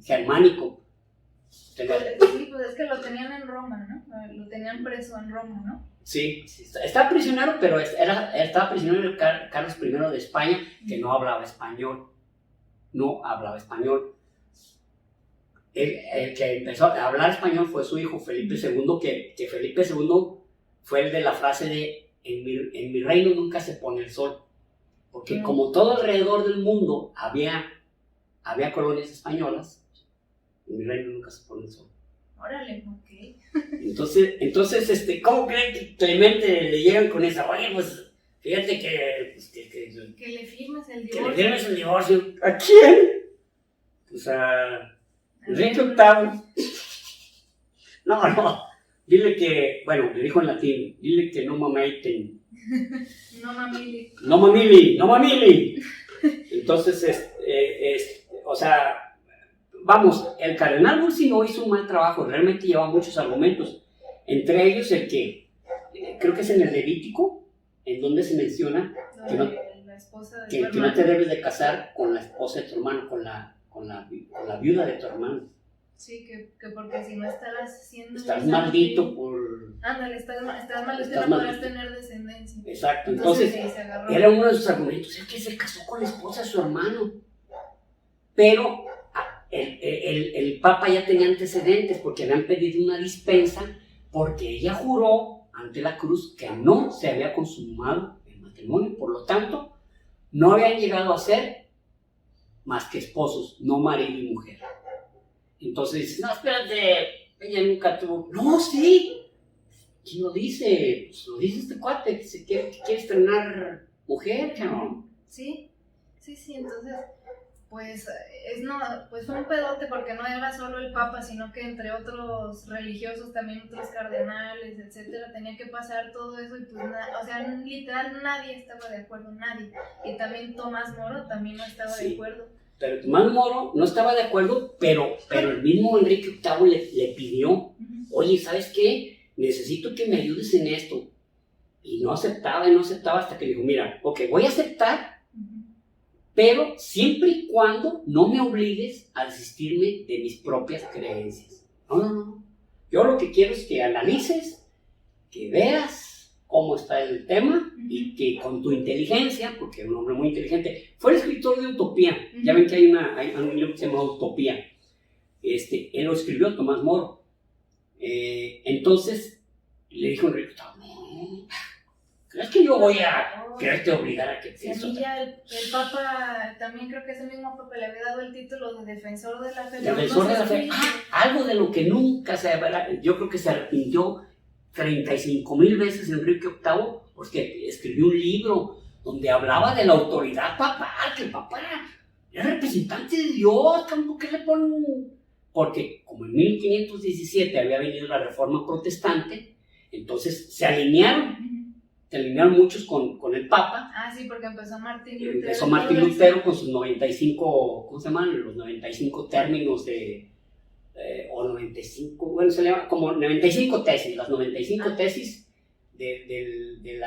germánico. Sí, pues es que lo tenían en Roma, ¿no? Lo tenían preso en Roma, ¿no? Sí, estaba prisionero, pero estaba prisionero Carlos I de España, que no hablaba español. No hablaba español. El que empezó a hablar español fue su hijo Felipe II, que Felipe II fue el de la frase de en mi reino nunca se pone el sol. Porque como todo alrededor del mundo había colonias españolas, en mi reino nunca se pone el sol. Órale, ok. Entonces, ¿cómo creen que Clemente le llegan con esa? Oye, pues, fíjate que le firmes el divorcio. Que le firmes el divorcio. ¿A quién? Pues a Enrique VIII. No. Dile que, bueno, le dijo en latín, dile que no mameiten. No mamili. Entonces, o sea, vamos, el cardenal Wolsey no hizo un mal trabajo, realmente lleva muchos argumentos, entre ellos el que, creo que es en el Levítico, en donde se menciona que no te debes de casar con la esposa de tu hermano, con la viuda de tu hermano. Sí, que porque si no estás maldito por... Ándale, estás maldito, no podrás tener descendencia. Exacto, entonces era uno de sus argumentos, es que se casó con la esposa de su hermano. Pero el Papa ya tenía antecedentes porque habían pedido una dispensa porque ella juró ante la cruz que no se había consumado el matrimonio, por lo tanto, no habían llegado a ser más que esposos, no marido y mujer. Entonces dices, no, espérate, ella nunca tuvo... No, sí. ¿Quién lo dice? Pues lo dice este cuate, que quiere estrenar mujer, ¿no? Sí, entonces, pues fue un pedote porque no era solo el Papa, sino que entre otros religiosos, también otros cardenales, etcétera, tenía que pasar todo eso y pues, literal nadie estaba de acuerdo, nadie. Y también Tomás Moro también no estaba de acuerdo. Pero Tomás Moro no estaba de acuerdo, pero el mismo Enrique VIII le pidió, oye, ¿sabes qué? Necesito que me ayudes en esto. Y no aceptaba hasta que dijo, mira, ok, voy a aceptar, pero siempre y cuando no me obligues a desistirme de mis propias creencias. No. Yo lo que quiero es que analices, que veas cómo está el tema y que con tu inteligencia, porque era un hombre muy inteligente, fue el escritor de Utopía. Ya ven que hay un libro que se llama Utopía. Él lo escribió, Tomás Moro. Entonces le dijo Enrique, no, ¿crees que yo voy a quererte obligar a que te eso? Ya el Papa, también creo que ese mismo Papa le había dado el título de defensor de la fe. Defensor de la fe. Algo de lo que nunca yo creo que se arrepintió 35,000 veces Enrique VIII, porque escribió un libro donde hablaba de la autoridad papal, que el Papa era representante de Dios. ¿Por qué le ponen? Porque como en 1517 había venido la Reforma Protestante, entonces se alinearon muchos con el Papa. Ah, sí, porque empezó Martín Lutero. Empezó Martín Lutero con sus 95, ¿cómo se llaman? Los 95 términos o 95, bueno, se llama como 95 tesis, las 95 tesis de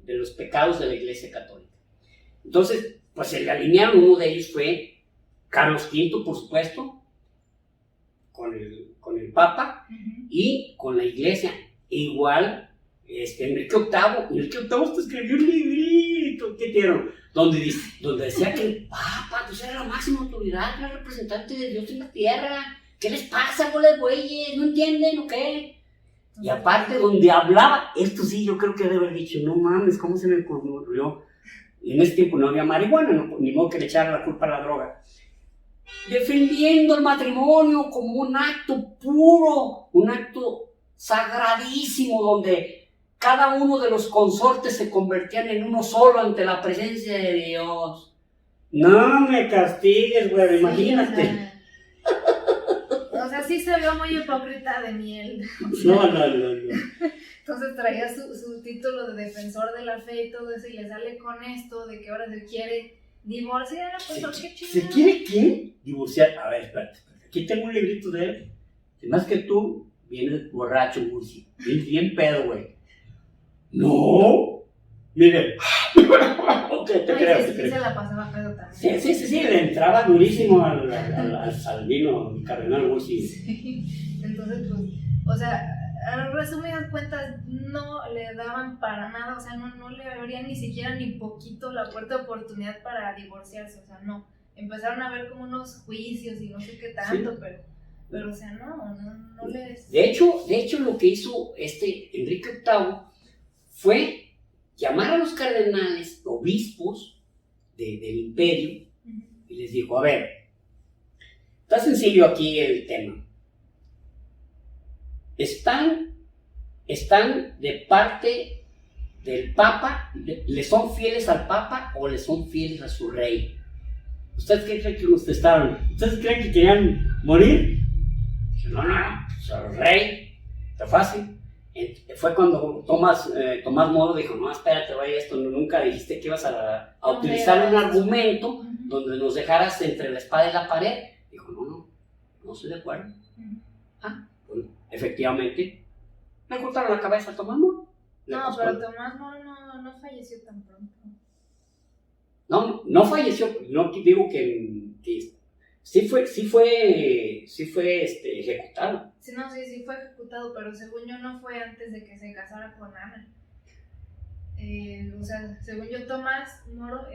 los pecados de la Iglesia Católica. Entonces, pues se le alinearon, uno de ellos fue Carlos V, por supuesto, con el Papa y con la Iglesia. Igual, Enrique VIII hasta escribió un librito, ¿qué dieron? Donde decía que el Papa era la máxima autoridad, era el representante de Dios en la tierra. ¿Qué les pasa, bola de güeyes? ¿No entienden o qué? Y aparte, donde hablaba, esto sí, yo creo que debe haber dicho, no mames, ¿cómo se me ocurrió? Y en ese tiempo no había marihuana, ni modo que le echara la culpa a la droga. Defendiendo el matrimonio como un acto puro, un acto sagradísimo, donde cada uno de los consortes se convertían en uno solo ante la presencia de Dios. No me castigues, güey, imagínate. O sea, sí se vio muy hipócrita de miel. No. Entonces traía su título de defensor de la fe y todo eso, y le sale con esto de que ahora se quiere divorciar. Pues, ¿Se quiere qué? Divorciar. A ver, espérate. aquí tengo un librito de él. Además que tú vienes borracho, Murci. Vienes bien pedo, güey. No. Mire. Ok, te creo. Sí, se la pasaba pedo también. Sí, le entraba durísimo al Salvino, al cardenal Murci. Sí, entonces, pues, o sea, a resumidas cuentas, no le daban para nada, o sea, no le abrían ni siquiera ni poquito la puerta de oportunidad para divorciarse, o sea, no. Empezaron a ver como unos juicios y no sé qué tanto, sí. pero o sea, no les... De hecho, lo que hizo Enrique VIII fue llamar a los cardenales, obispos del imperio, y les dijo, a ver, está sencillo aquí el tema. Están de parte del Papa, ¿le son fieles al Papa o le son fieles a su rey? ¿Ustedes qué creen que contestaron? ¿Ustedes creen que querían morir? Dije, no, pues al rey, está fácil. Fue cuando Tomás Moro dijo, no, espérate, vaya, esto nunca dijiste que ibas a utilizar un argumento donde nos dejaras entre la espada y la pared. Dijo, no estoy de acuerdo. Bueno, efectivamente, le cortaron la cabeza a Tomás Moro. No, pero Tomás Moro no falleció tan pronto. No falleció, no digo que sí fue ejecutado. Sí fue ejecutado, pero según yo no fue antes de que se casara con Ana. O sea, según yo, Tomás Moro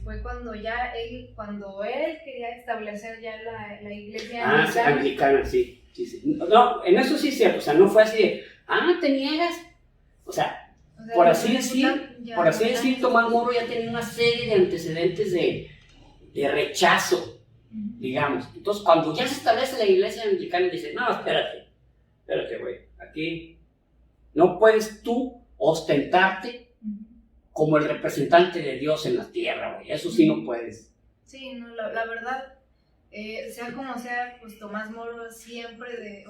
fue cuando él quería establecer ya la iglesia anglicana, sí. No, en eso sí es cierto, o sea, no fue así de, te niegas, o sea, por así decir, Tomás Moro ya tenía una serie de antecedentes de rechazo, digamos. Entonces, cuando ya se establece la iglesia anglicana, dice, no, espérate, güey, aquí no puedes tú ostentarte como el representante de Dios en la tierra, güey, eso sí no puedes. Sí, no, la verdad, sea como sea, pues Tomás Moro siempre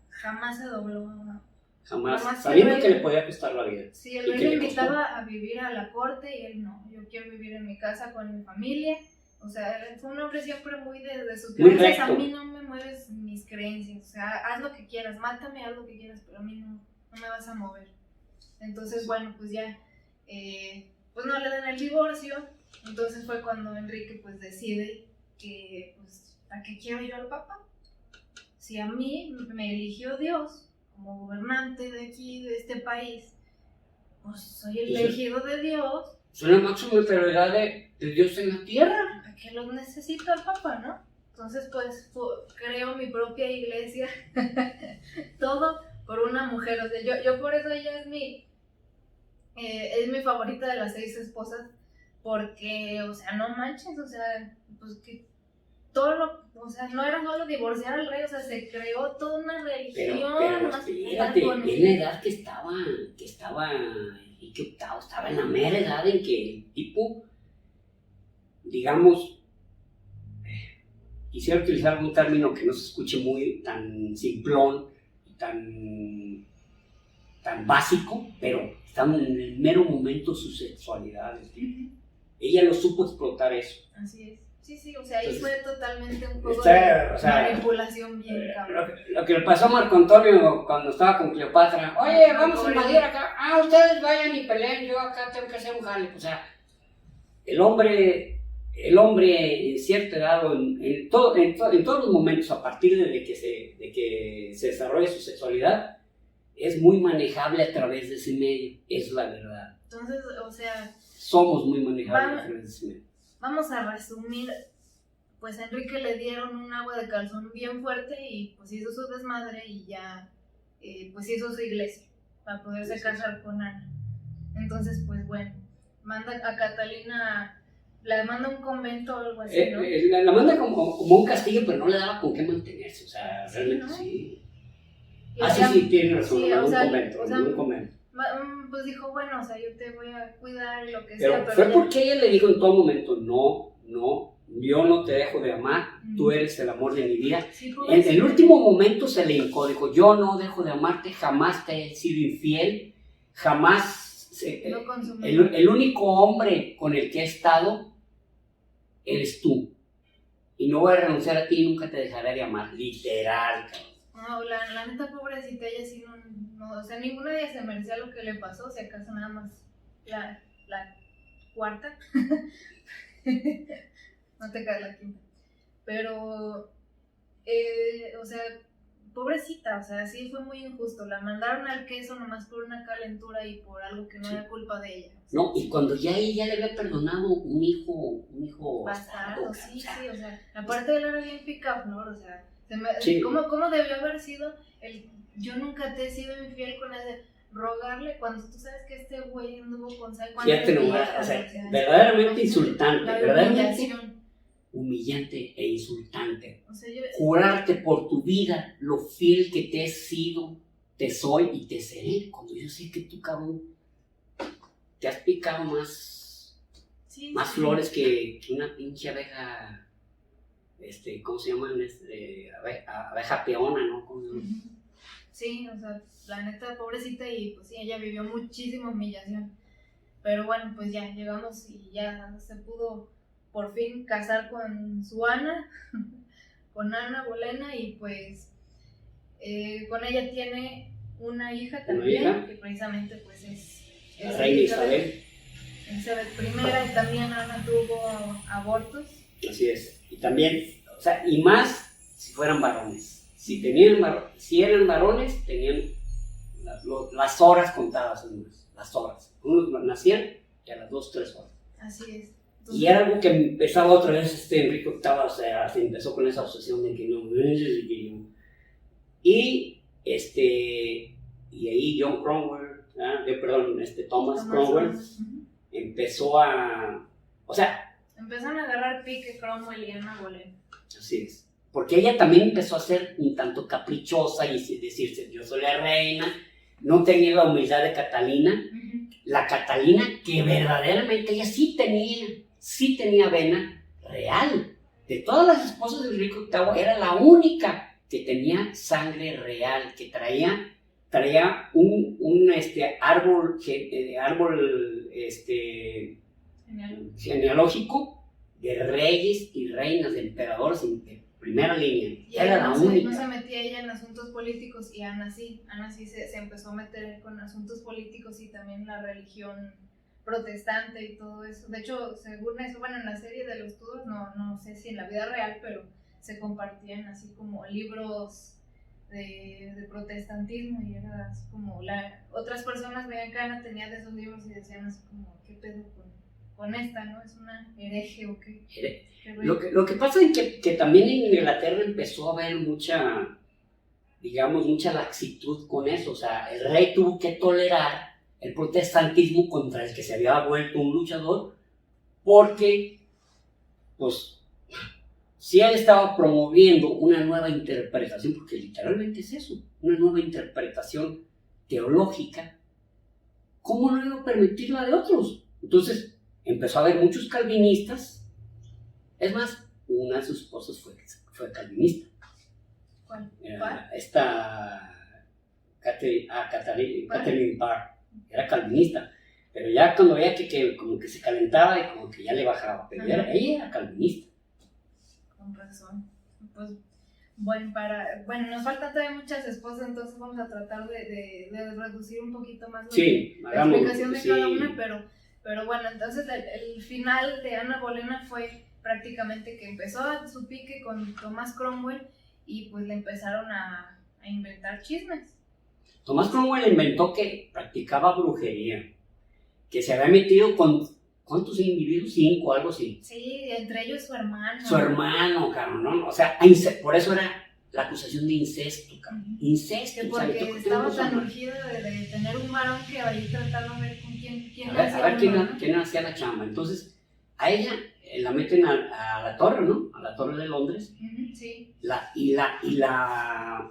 jamás se dobló, ¿no? Jamás sabiendo que le podía costar la vida. Sí, él me invitaba a vivir a la corte y él no, yo quiero vivir en mi casa con mi familia. O sea, él fue un hombre siempre muy de sus creencias. A mí no me mueves mis creencias. O sea, haz lo que quieras, mátame, haz lo que quieras, pero a mí no me vas a mover. Entonces, bueno, pues ya, pues no le dan el divorcio. Entonces fue cuando Enrique pues decide que, pues, ¿a qué quiero yo al Papa? Si a mí me eligió Dios como gobernante de aquí, de este país, pues soy el elegido de Dios. Soy la máxima autoridad de Dios en la tierra. ¿Para qué los necesito al Papa, no? Entonces, pues, creo mi propia iglesia, todo por una mujer. O sea, yo por eso ella es mi favorita de las 6 esposas, porque, o sea, no manches, o sea, pues que o sea, no era solo divorciar al rey, o sea, se creó toda una religión. Pero fíjate, en la edad que estaba Enrique VIII, estaba en la mera edad en que el tipo, digamos, quisiera utilizar algún término que no se escuche muy tan simplón y tan básico, pero estaba en el mero momento de su sexualidad. Ella lo supo explotar eso. Así es. Sí, o sea, ahí fue totalmente un juego de manipulación bien cabrón. Lo que le pasó a Marco Antonio cuando estaba con Cleopatra, oye, vamos a invadir acá, ustedes vayan y peleen, yo acá tengo que hacer un jale. O sea, el hombre en cierta edad, en todos los momentos, a partir de que se desarrolla su sexualidad, es muy manejable a través de ese medio, es la verdad. Entonces, o sea, somos muy manejables a través de ese medio. Vamos a resumir, pues a Enrique le dieron un agua de calzón bien fuerte y pues hizo su desmadre y ya, pues hizo su iglesia para poderse casar con Ana. Entonces, pues bueno, manda a Catalina, la manda a un convento o algo así, ¿no? La manda como un castillo, pero no le daba con qué mantenerse, o sea, realmente ¿no? Sí. Sí, tiene razón, sí, un convento. Pues dijo, bueno, o sea, yo te voy a cuidar y lo que pero sea. Pero fue porque ella le dijo en todo momento, no, yo no te dejo de amar, tú eres el amor de mi vida. Sí, en el último momento se le hincó, dijo, yo no dejo de amarte, jamás te he sido infiel, jamás, el único hombre con el que he estado eres tú. y no voy a renunciar a ti y nunca te dejaré de amar, literal, cabrón. No, la neta pobrecita, ella sí no, o sea, ninguna de ellas se merecía lo que le pasó, si acaso nada más la cuarta, no te cae la quinta, pero, o sea, pobrecita, o sea, sí fue muy injusto, la mandaron al queso nomás por una calentura y por algo que no era culpa de ella. O sea, no, y cuando ya ella le había perdonado un hijo bastardo, sí, o sea, sí, o sea, aparte de él era bien picaflor, o sea, sí. ¿cómo debió haber sido yo nunca te he sido infiel con ese rogarle cuando tú sabes que este güey anduvo con sabe cuántas Fíjate nomás, viejas, o sea, verdaderamente insultante, la verdaderamente humillación. humillante e insultante. O sea, Jurarte por tu vida lo fiel que te he sido, te soy y te seré. Cuando yo sé que tú, cabrón, te has picado más flores que una pinche abeja, ¿cómo se llaman? Abeja peona, ¿no? Sí, o sea, la neta, pobrecita, y pues sí, ella vivió muchísima humillación. Pero bueno, pues ya llegamos y ya se pudo por fin casar con su Ana, con Ana Bolena, y pues con ella tiene una hija también, que precisamente pues es la reina Isabel. Elizabeth I, y también Ana tuvo abortos. Así es, y también, o sea, y más si fueran varones. Si eran varones, tenían las horas contadas, las horas. Unos nacían y a las 2, 3 horas. Así es. Entonces, y era algo que empezaba otra vez Enrique VIII, o sea, se empezó con esa obsesión de que no. Y ahí John Cromwell, Thomas Cromwell, empezó empezaron a agarrar pique Cromwell y Ana Bolena. Así es. Porque ella también empezó a ser un tanto caprichosa y decirse, yo soy la reina, no tenía la humildad de Catalina. La Catalina que verdaderamente ella sí tenía vena real. De todas las esposas de Enrique VIII era la única que tenía sangre real, que traía un árbol genealógico de reyes y reinas, de emperadores de primera línea. Y era la única. No se metía ella en asuntos políticos, y Ana sí se empezó a meter con asuntos políticos y también la religión protestante y todo eso. De hecho, según eso, bueno, en la serie de los Tudors, no sé si en la vida real, pero se compartían así como libros de protestantismo, y era así como otras personas veían que Ana tenía de esos libros y decían así como, ¿qué pedo con esta, no? ¿Es una hereje o qué? Lo que pasa es que también en Inglaterra empezó a haber mucha laxitud con eso. O sea, el rey tuvo que tolerar el protestantismo contra el que se había vuelto un luchador, porque, pues, si él estaba promoviendo una nueva interpretación, porque literalmente es eso, una nueva interpretación teológica, ¿cómo no iba a permitir la de otros? Entonces, empezó a haber muchos calvinistas. Es más, una de sus esposas fue calvinista. ¿Cuál? Catherine Parr era calvinista, pero ya cuando veía que como que se calentaba y como que ya le bajaba, pero ella era calvinista. Con razón. Pues bueno, nos faltan todavía muchas esposas, entonces vamos a tratar de reducir un poquito más la explicación de cada una, pero bueno, entonces el final de Ana Bolena fue prácticamente que empezó su pique con Thomas Cromwell, y pues le empezaron a inventar chismes. Thomas Cromwell inventó que practicaba brujería, que se había metido con, ¿cuántos individuos? 5, algo así. Sí, entre ellos su hermano. Su hermano, cabrón, ¿no? O sea, por eso era la acusación de incesto, cabrón. Incesto. Porque estaba tan urgido de tener un varón que ahí trataba de ver con quién quién hacía la chamba. Entonces, a ella la meten a la torre, ¿no? A la torre de Londres. Sí. Y la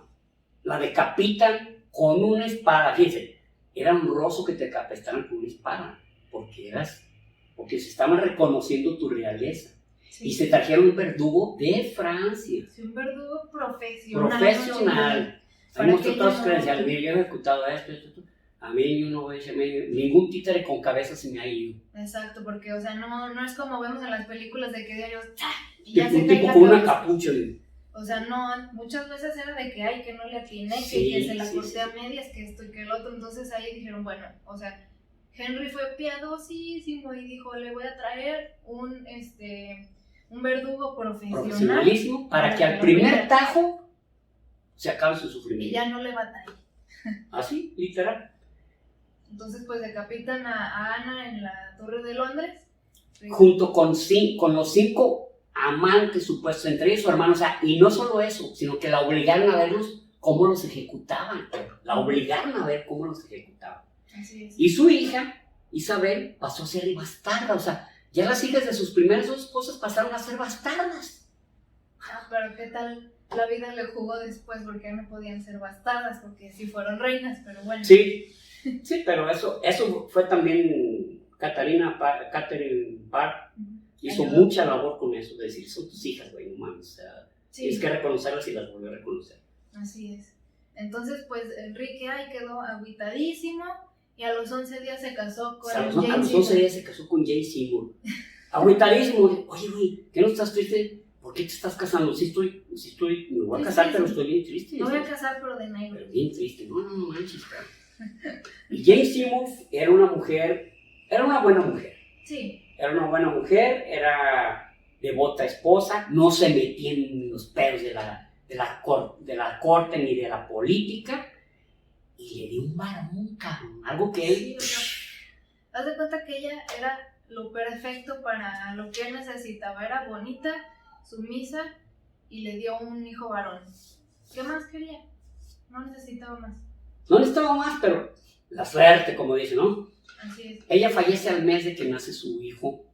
decapitan con una espada. Fíjense, era honroso que te decapitaran con una espada, porque se estaban reconociendo tu realeza. Sí. Y se trajeron un verdugo de Francia. Sí, un verdugo profesional. Ahí mostró todas sus credenciales. Mira, yo he ejecutado esto. A mí yo no voy a decir, ningún títere con cabeza se me ha ido. Exacto, porque, o sea, no es como vemos en las películas de que diarios, Y ya un tipo con una capucha. O sea, no, muchas veces era de que, ay, que no le atiné, Sí, que se la sí, corté sí. a medias, que esto y que el otro. Entonces ahí dijeron, bueno, o sea, Henry fue piadosísimo y dijo, le voy a traer un verdugo Profesionalismo para que al lo primer vea. tajo se acabe su Y sufrimiento. ya no le batalla. Así, literal. Entonces, pues decapitan a Ana en la Torre de Londres. Junto con los 5 amantes supuestos, entre ellos su hermano. O sea, y no solo eso, sino que la obligaron a verlos cómo los ejecutaban. La obligaron a ver cómo los ejecutaban. Así es. Y su hija, Isabel, pasó a ser bastarda. O sea, ya las hijas de sus primeras 2 esposas pasaron a ser bastardas. Pero qué tal la vida le jugó después, porque no podían ser bastardas, porque sí fueron reinas, pero bueno. Sí, pero eso fue también Catherine Parr. Hizo Ayudó. mucha labor con eso, de decir, son tus hijas, güey, no mames. O sea, Sí. tienes que reconocerlas y las volver a reconocer. Así es. Entonces, pues Enrique ahí quedó agüitadísimo y a los 11 días se casó con A los Jane 11 Seymour. días se casó con Jane Seymour. Agüitadísimo. Oye, güey, ¿qué no estás triste? ¿Por qué te estás casando? Sí estoy, me voy a casar, pero estoy bien triste. Me voy a casar, pero de negro. Pero bien triste. No manches, cabrón. Y Jane Seymour era una buena mujer. Sí. Era una buena mujer, era devota esposa, no se metía en los pedos de la corte ni de la política, y le dio un varón, cabrón, algo que él... Sí, o sea, haz de cuenta que ella era lo perfecto para lo que él necesitaba. Era bonita, sumisa y le dio un hijo varón. ¿Qué más quería? No necesitaba más. No necesitaba más, pero la suerte, como dice, ¿no? Así es. Ella fallece al mes de que nace su hijo,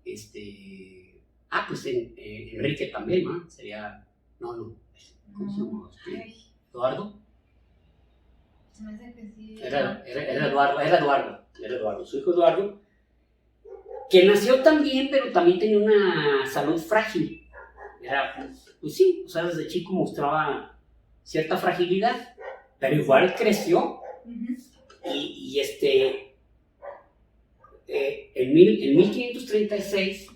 pues Enrique también, ¿no? Sería, ¿cómo se llama? Ay, ¿Eduardo? se me hace que sí. Era Eduardo, su hijo Eduardo, que nació también, pero también tenía una salud frágil. Pues sí, o sea, desde chico mostraba cierta fragilidad, pero igual creció. Uh-huh. Y en 1536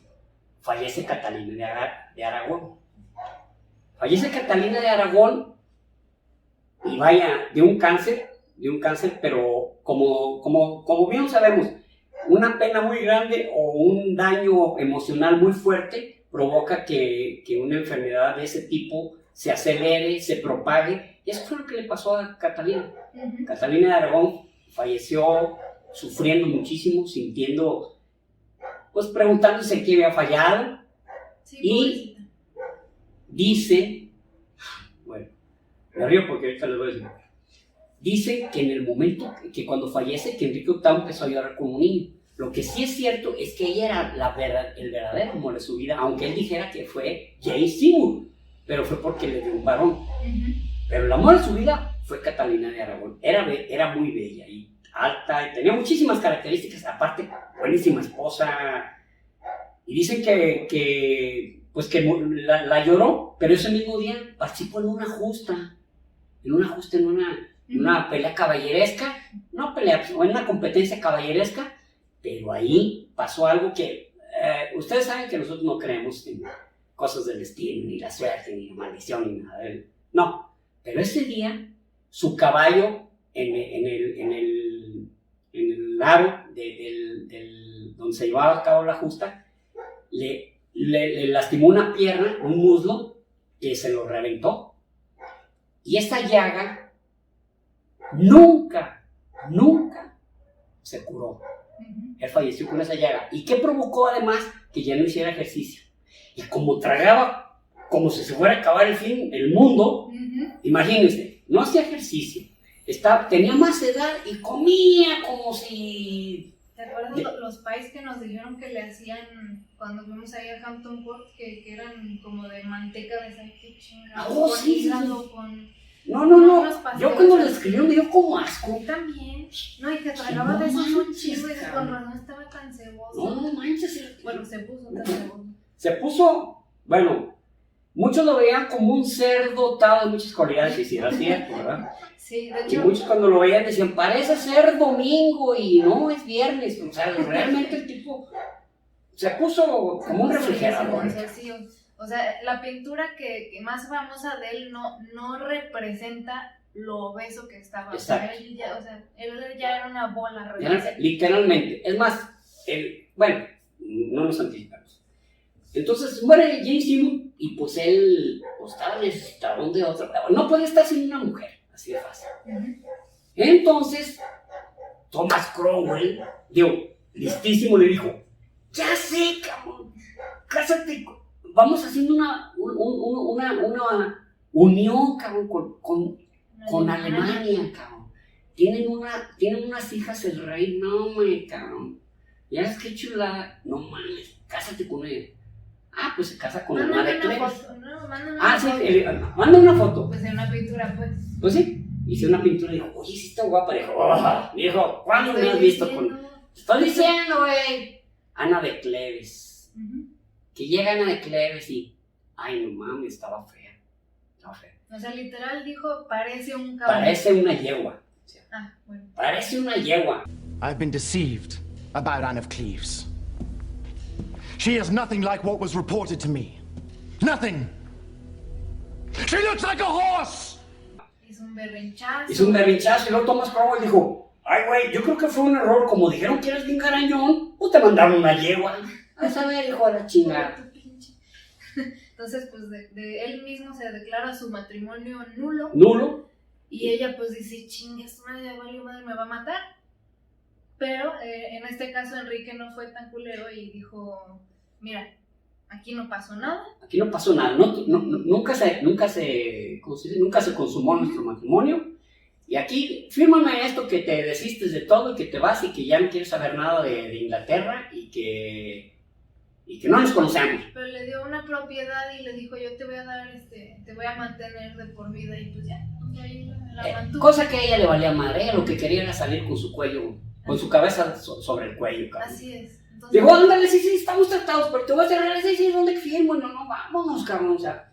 fallece Catalina de Aragón. Fallece Catalina de Aragón y vaya, de un cáncer, pero como bien sabemos, una pena muy grande o un daño emocional muy fuerte provoca que una enfermedad de ese tipo se acelere, se propague, y eso fue lo que le pasó a Catalina. Uh-huh. Catalina de Aragón falleció sufriendo muchísimo, sintiendo, pues preguntándose qué había fallado. Sí, Y pobrecita. dice, bueno, me río porque ahorita les voy a decir, dice que en el momento que cuando fallece, que Enrique VIII empezó a llorar como un niño. Lo que sí es cierto es que ella era el verdadero amor de su vida, aunque él dijera que fue Jane Seymour, pero fue porque le dio un varón. Uh-huh. Pero el amor de su vida fue Catalina de Aragón. Era muy bella y alta, y tenía muchísimas características, aparte, buenísima esposa. Y dicen que la lloró, pero ese mismo día participó en una pelea caballeresca, no pelea, en una competencia caballeresca, pero ahí pasó algo que ustedes saben que nosotros no creemos en cosas del destino, ni la suerte, ni la maldición, ni nada. No, pero ese día su caballo en el aro donde se llevaba a cabo la justa, le lastimó una pierna, un muslo, que se lo reventó. Y esa llaga nunca se curó. Uh-huh. Él falleció con esa llaga. ¿Y qué provocó además? Que ya no hiciera ejercicio. Y como tragaba como si se fuera a acabar el mundo, Uh-huh. imagínense, no hacía ejercicio. Tenía más edad y comía como si... ¿Te acuerdas los pies que nos dijeron que le hacían cuando fuimos ahí a Hampton Court, que eran como de manteca de sal, qué chingada? Oh, sí. Con... No. Yo cuando lo escribió me dio como asco. También. No, y que tragaba de esos un chingo y que con razón estaba tan ceboso. No manches. Bueno, se puso tan ceboso. Se puso, bueno, muchos lo veían como un ser dotado de muchas cualidades, y si era cierto, ¿verdad? Sí, de Y hecho. muchos cuando lo veían decían, parece ser domingo y no, es viernes. O sea, realmente el tipo se puso como un refrigerador. Sí, O sea, la pintura que más famosa de él no representa lo obeso que estaba. Exacto. Él ya era una bola redonda. Literalmente. Es más, bueno, no nos anticipamos. Entonces muere James Simon y pues él estaba necesitado de otro. No podía estar sin una mujer, así de fácil. Entonces, Thomas Cromwell, listísimo, le dijo, ya sé, cabrón, cásate, vamos haciendo una unión, cabrón, con Alemania, cabrón. Tienen unas hijas el rey, no mames, cabrón. Ya es que chulada, no mames, cásate con ella. Ah, pues se casa con una de Cleves. Manda una foto. Pues en una pintura, pues. Pues sí, hice una pintura y dijo, oye, sí está guapa. Dijo, ¿cuándo me has visto con...? Estoy diciendo, güey. Ana de Cleves. Que llega Ana de Cleves y... Ay, no mames, estaba fea. O sea, literal dijo, parece un caballo. Parece una yegua. Bueno. Parece una yegua. I've been deceived about Anne of Cleves. She is nothing like what was reported to me. Nothing. She looks like a horse. Hizo un berrinchazo. Y luego Thomas Cromwell dijo, ay, güey, yo creo que fue un error. Como dijeron que eres bien garañón, pues te mandaron una yegua. A saber, hijo de la chingada. Entonces, pues de él mismo se declara su matrimonio nulo. Nulo. Y ella pues dice, chingas, madre, me va a matar. Pero en este caso Enrique no fue tan culero y dijo, mira, aquí no pasó nada. Aquí no pasó nada, nunca se consumó nuestro matrimonio. Y aquí, fírmame esto que te desistes de todo y que te vas y que ya no quieres saber nada de Inglaterra y que no nos conocemos. Pero le dio una propiedad y le dijo, yo te voy a dar, te voy a mantener de por vida y pues ya, ahí la mantuvo. Cosa que a ella le valía madre, ella lo que quería era salir con su cuello, con su cabeza sobre el cuello, cabrón. Así es. Entonces, digo, ándale, sí, estamos tratados, pero te voy a cerrar, sí, ¿dónde firmo? No, vámonos, cabrón, o sea.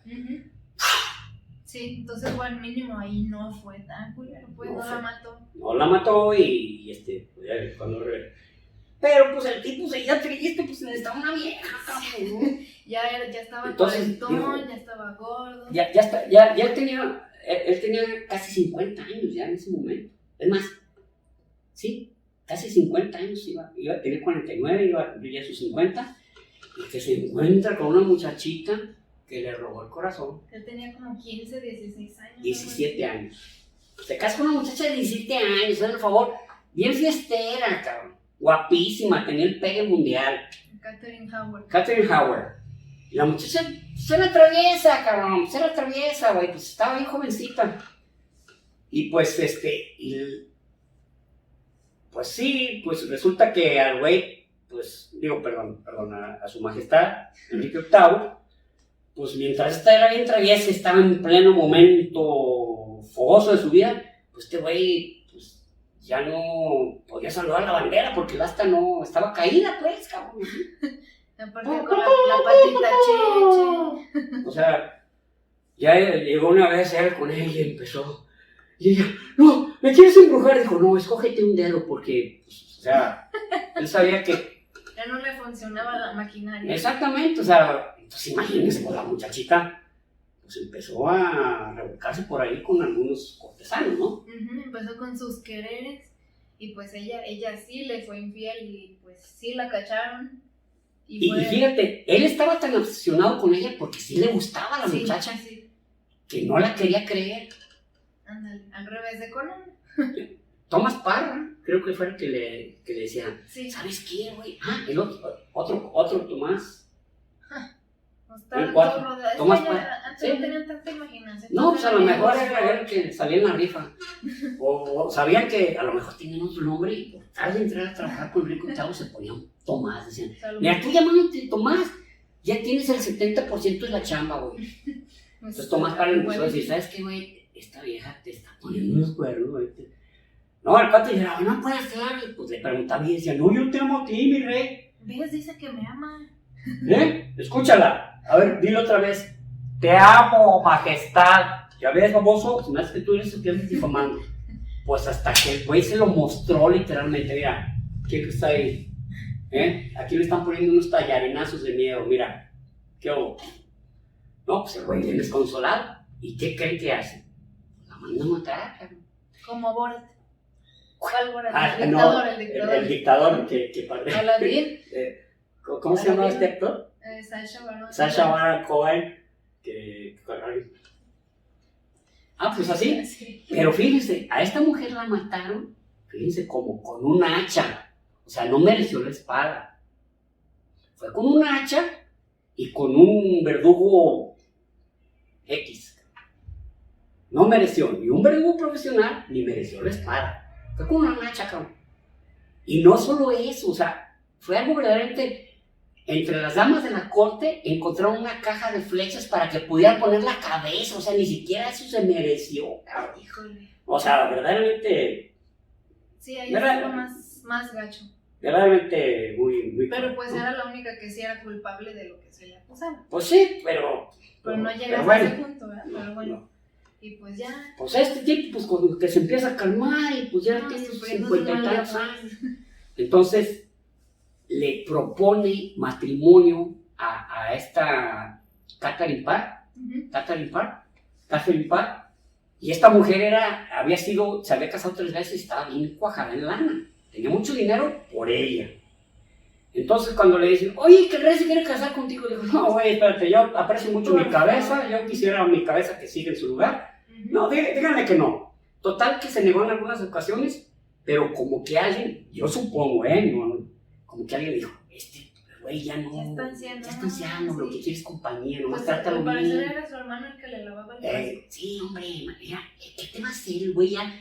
Sí, entonces, bueno, mínimo ahí no fue tan culero, pues no la mató. No la mató y pues ya cuando pero pues el tipo seguía triste, pues necesitaba una vieja, cabrón. Ya estaba entonces, cuarentón, ya estaba gordo. Él tenía casi 50 años ya en ese momento. Es más, sí, casi 50 años tenía 49, iba a cumplir ya sus 50, y que se encuentra con una muchachita que le robó el corazón. Él tenía como 15, 16 años. 17 años. Se casa con una muchacha de 17 años, por favor, bien fiestera, cabrón. Guapísima, tenía el pegue mundial. Catherine Howard. Y la muchacha se la atraviesa, cabrón, güey, pues estaba bien jovencita. Y pues, pues sí, pues resulta que al güey, pues, a su majestad, Enrique VIII, pues mientras esta era bien traviesa, estaba en pleno momento fogoso de su vida, pues este güey, pues, ya no podía saludar la bandera porque el asta no estaba caída, pues, cabrón. Aparte con la patita, che. O sea, ya llegó una vez él con ella y empezó. Y ella, no, ¿me quieres embrujar? Dijo, no, escógete un dedo porque, pues, o sea, él sabía que... Ya no le funcionaba la maquinaria. Exactamente, o sea, entonces imagínense, pues la muchachita pues empezó a revolcarse por ahí con algunos cortesanos, ¿no? Empezó con sus quereres y pues ella sí le fue infiel y pues sí la cacharon. Y fíjate, él estaba tan obsesionado con ella porque sí le gustaba a la muchacha que no la quería creer. Ándale, al revés de Conan. Tomás Parra, creo que fue el que le decía, ¿sabes qué, güey? El otro Tomás. Tomás Parra. Antes no tenían tanta imaginación. No, pues a lo mejor era el que salía en la rifa. O sabían que a lo mejor tenían otro nombre y por tal de entrar a trabajar con Enrique VIII se ponían Tomás. Decían, mira, tú llamándote Tomás, ya tienes el 70% de la chamba, güey. Entonces Tomás Parra empezó a decir, ¿sabes qué, güey? Esta vieja te está poniendo unos cuernos, güey. No, el pato decía, no puede ser. Y pues le preguntaba y decía, no, yo te amo a ti, mi rey. ¿Ves? Dice que me ama. Escúchala. A ver, dilo otra vez. Te amo, majestad. ¿Ya ves, baboso? Si me haces que tú eres el que me estás difamando. Pues hasta que el güey se lo mostró literalmente. Mira, ¿quién está ahí? Aquí le están poniendo unos tallarinazos de miedo. Mira, ¿qué hago? No, pues el güey viene desconsolado. ¿Y qué creen que hace? La manda a matar, cabrón. Como Borat. ¿Cuál Borat? El dictador. El dictador que parece. Aladín. ¿Cómo se llama este actor? Sacha Baron Cohen. Pues así. Sí. Pero fíjense, a esta mujer la mataron, fíjense, como con un hacha. O sea, no mereció la espada. Fue con un hacha y con un verdugo X. No mereció ni un verdugo profesional, ni mereció la espada. Fue con una hacha, cabrón. Y no solo eso, o sea, fue algo verdaderamente... Entre las damas de la corte encontraron una caja de flechas para que pudieran poner la cabeza, o sea, ni siquiera eso se mereció, cabrón. Híjole. O sea, verdaderamente... Sí, ahí estuvo más gacho. Verdaderamente muy... Pero pues era la única que sí era culpable de lo que se le acusaba. Pues sí, pero no llegas bueno, a ese punto, ¿verdad? Pero bueno. No. Y pues ya. Pues este tipo, pues cuando que se empieza a calmar y pues ya tiene sus 50 y tantos años. Entonces... le propone matrimonio a esta Catherine Parr, y esta mujer se había casado 3 veces y estaba bien cuajada en lana, tenía mucho dinero por ella. Entonces cuando le dicen, oye, que el rey se quiere casar contigo, dijo, no, güey, espérate, yo aprecio mucho mi cabeza, yo quisiera mi cabeza que siga en su lugar. No, díganle que no. Total que se negó en algunas ocasiones, pero como que alguien, yo supongo, como que alguien dijo, este güey ya no, ya está anciano, lo que quiere es compañía, nomás pues, trátalo bien. Al parecer era su hermano el que le lavaba el brazo. Sí, hombre, mira, ¿qué te va a hacer el güey ya?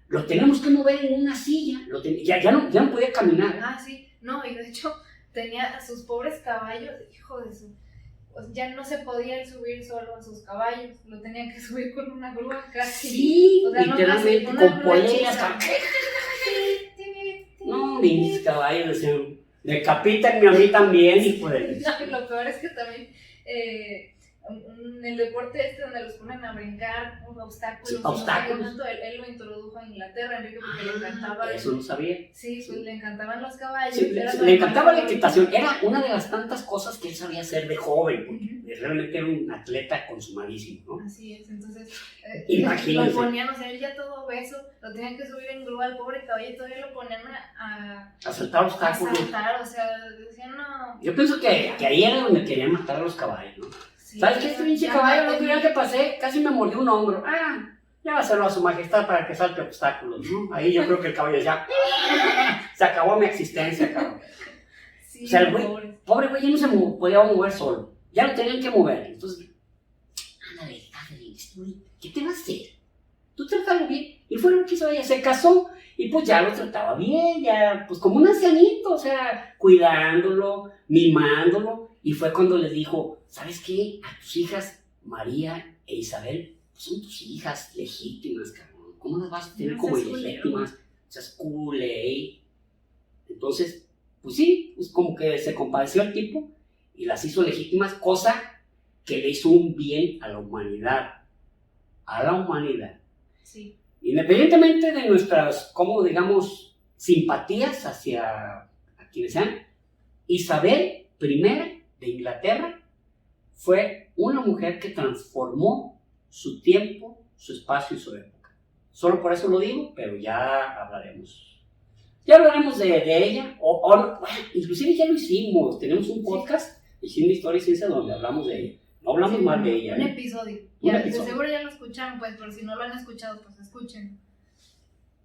Lo tenemos que mover en una silla, ya no podía caminar. Ah, sí, no, y de hecho tenía a sus pobres caballos, hijo de su... Pues ya no se podía subir solo a sus caballos, lo tenían que subir con una grúa casi. Sí, o sea, literalmente, no con poleas. No, No, mis caballos decían, decapítenme a mí también, hijo de... No, lo peor es que también en el deporte donde los ponen a brincar obstáculos. Sí, obstáculos. No, él lo introdujo a Inglaterra, Enrique, porque le encantaba. Eso no sabía. Sí, pues le encantaban los caballos. Sí, le encantaba la equitación. Era una de las tantas cosas que él sabía hacer de joven, porque realmente era un atleta consumadísimo, ¿no? Así es, entonces imagínense. lo ponían, o sea, él ya todo obeso, lo tenían que subir en grúa al pobre caballo y todavía lo ponían a saltar obstáculos. o sea, decían no. Yo pienso que ahí era donde querían matar a los caballos, ¿no? Sí, ¿Sabes qué? Este pinche caballo, el día que pasé, casi me mordió un hombro. Ya va a hacerlo a su majestad para que salte obstáculos, ¿no? Ahí yo creo que el caballo ya se acabó mi existencia, cabrón. Sí, o sea, el güey, pobre güey, ya no se podía mover solo. Ya lo tenían que mover. Entonces, ándale, ¿qué te va a hacer? Tú trátalo bien. Y fue lo que hizo ella, se casó y pues ya lo trataba bien, ya pues como un ancianito, o sea, cuidándolo, mimándolo. Y fue cuando le dijo, ¿sabes qué? A tus hijas, María e Isabel, son tus hijas legítimas, cabrón. ¿Cómo las vas a tener como ilegítimas? O sea, es culé. Entonces, pues sí, pues como que se compadeció el tipo y las hizo legítimas, cosa que le hizo un bien a la humanidad. A la humanidad. Sí. Independientemente de nuestras, como digamos, simpatías hacia quienes sean, Isabel I de Inglaterra fue una mujer que transformó su tiempo, su espacio y su época. Solo por eso lo digo, pero ya hablaremos. Ya hablaremos de ella, bueno, inclusive ya lo hicimos, tenemos un podcast diciendo Historia y Ciencia donde hablamos de ella. No hablamos más de ella. Un episodio. De seguro ya lo escucharon, pues, pero si no lo han escuchado, pues escuchen.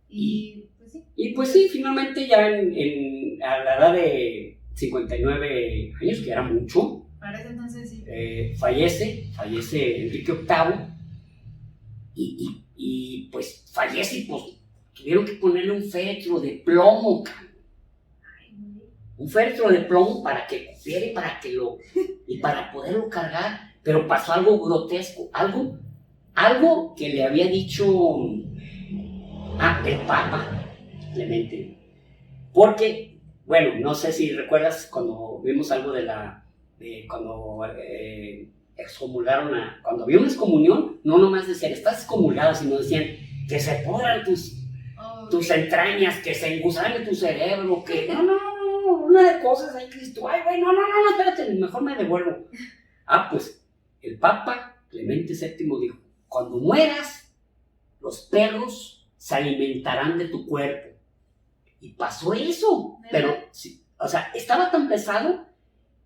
Y pues sí. Y pues sí, finalmente ya a la edad de 59 años, que era mucho. Para ese entonces sí. Fallece Enrique VIII y pues fallece y pues tuvieron que ponerle un féretro de plomo, un féretro de plomo para que cupiera y para poderlo cargar, pero pasó algo grotesco, algo que le había dicho el Papa Clemente, porque bueno, no sé si recuerdas cuando vimos algo cuando excomulgaron cuando había una excomunión, no nomás decían, estás excomulgado, sino decían que se pudran tus entrañas, que se engusane tu cerebro, que no, una de cosas ahí que dices tú, ay, güey, no, espérate, mejor me devuelvo. Pues el Papa Clemente VII dijo, cuando mueras, los perros se alimentarán de tu cuerpo. Y pasó eso. Pero, sí, o sea, estaba tan pesado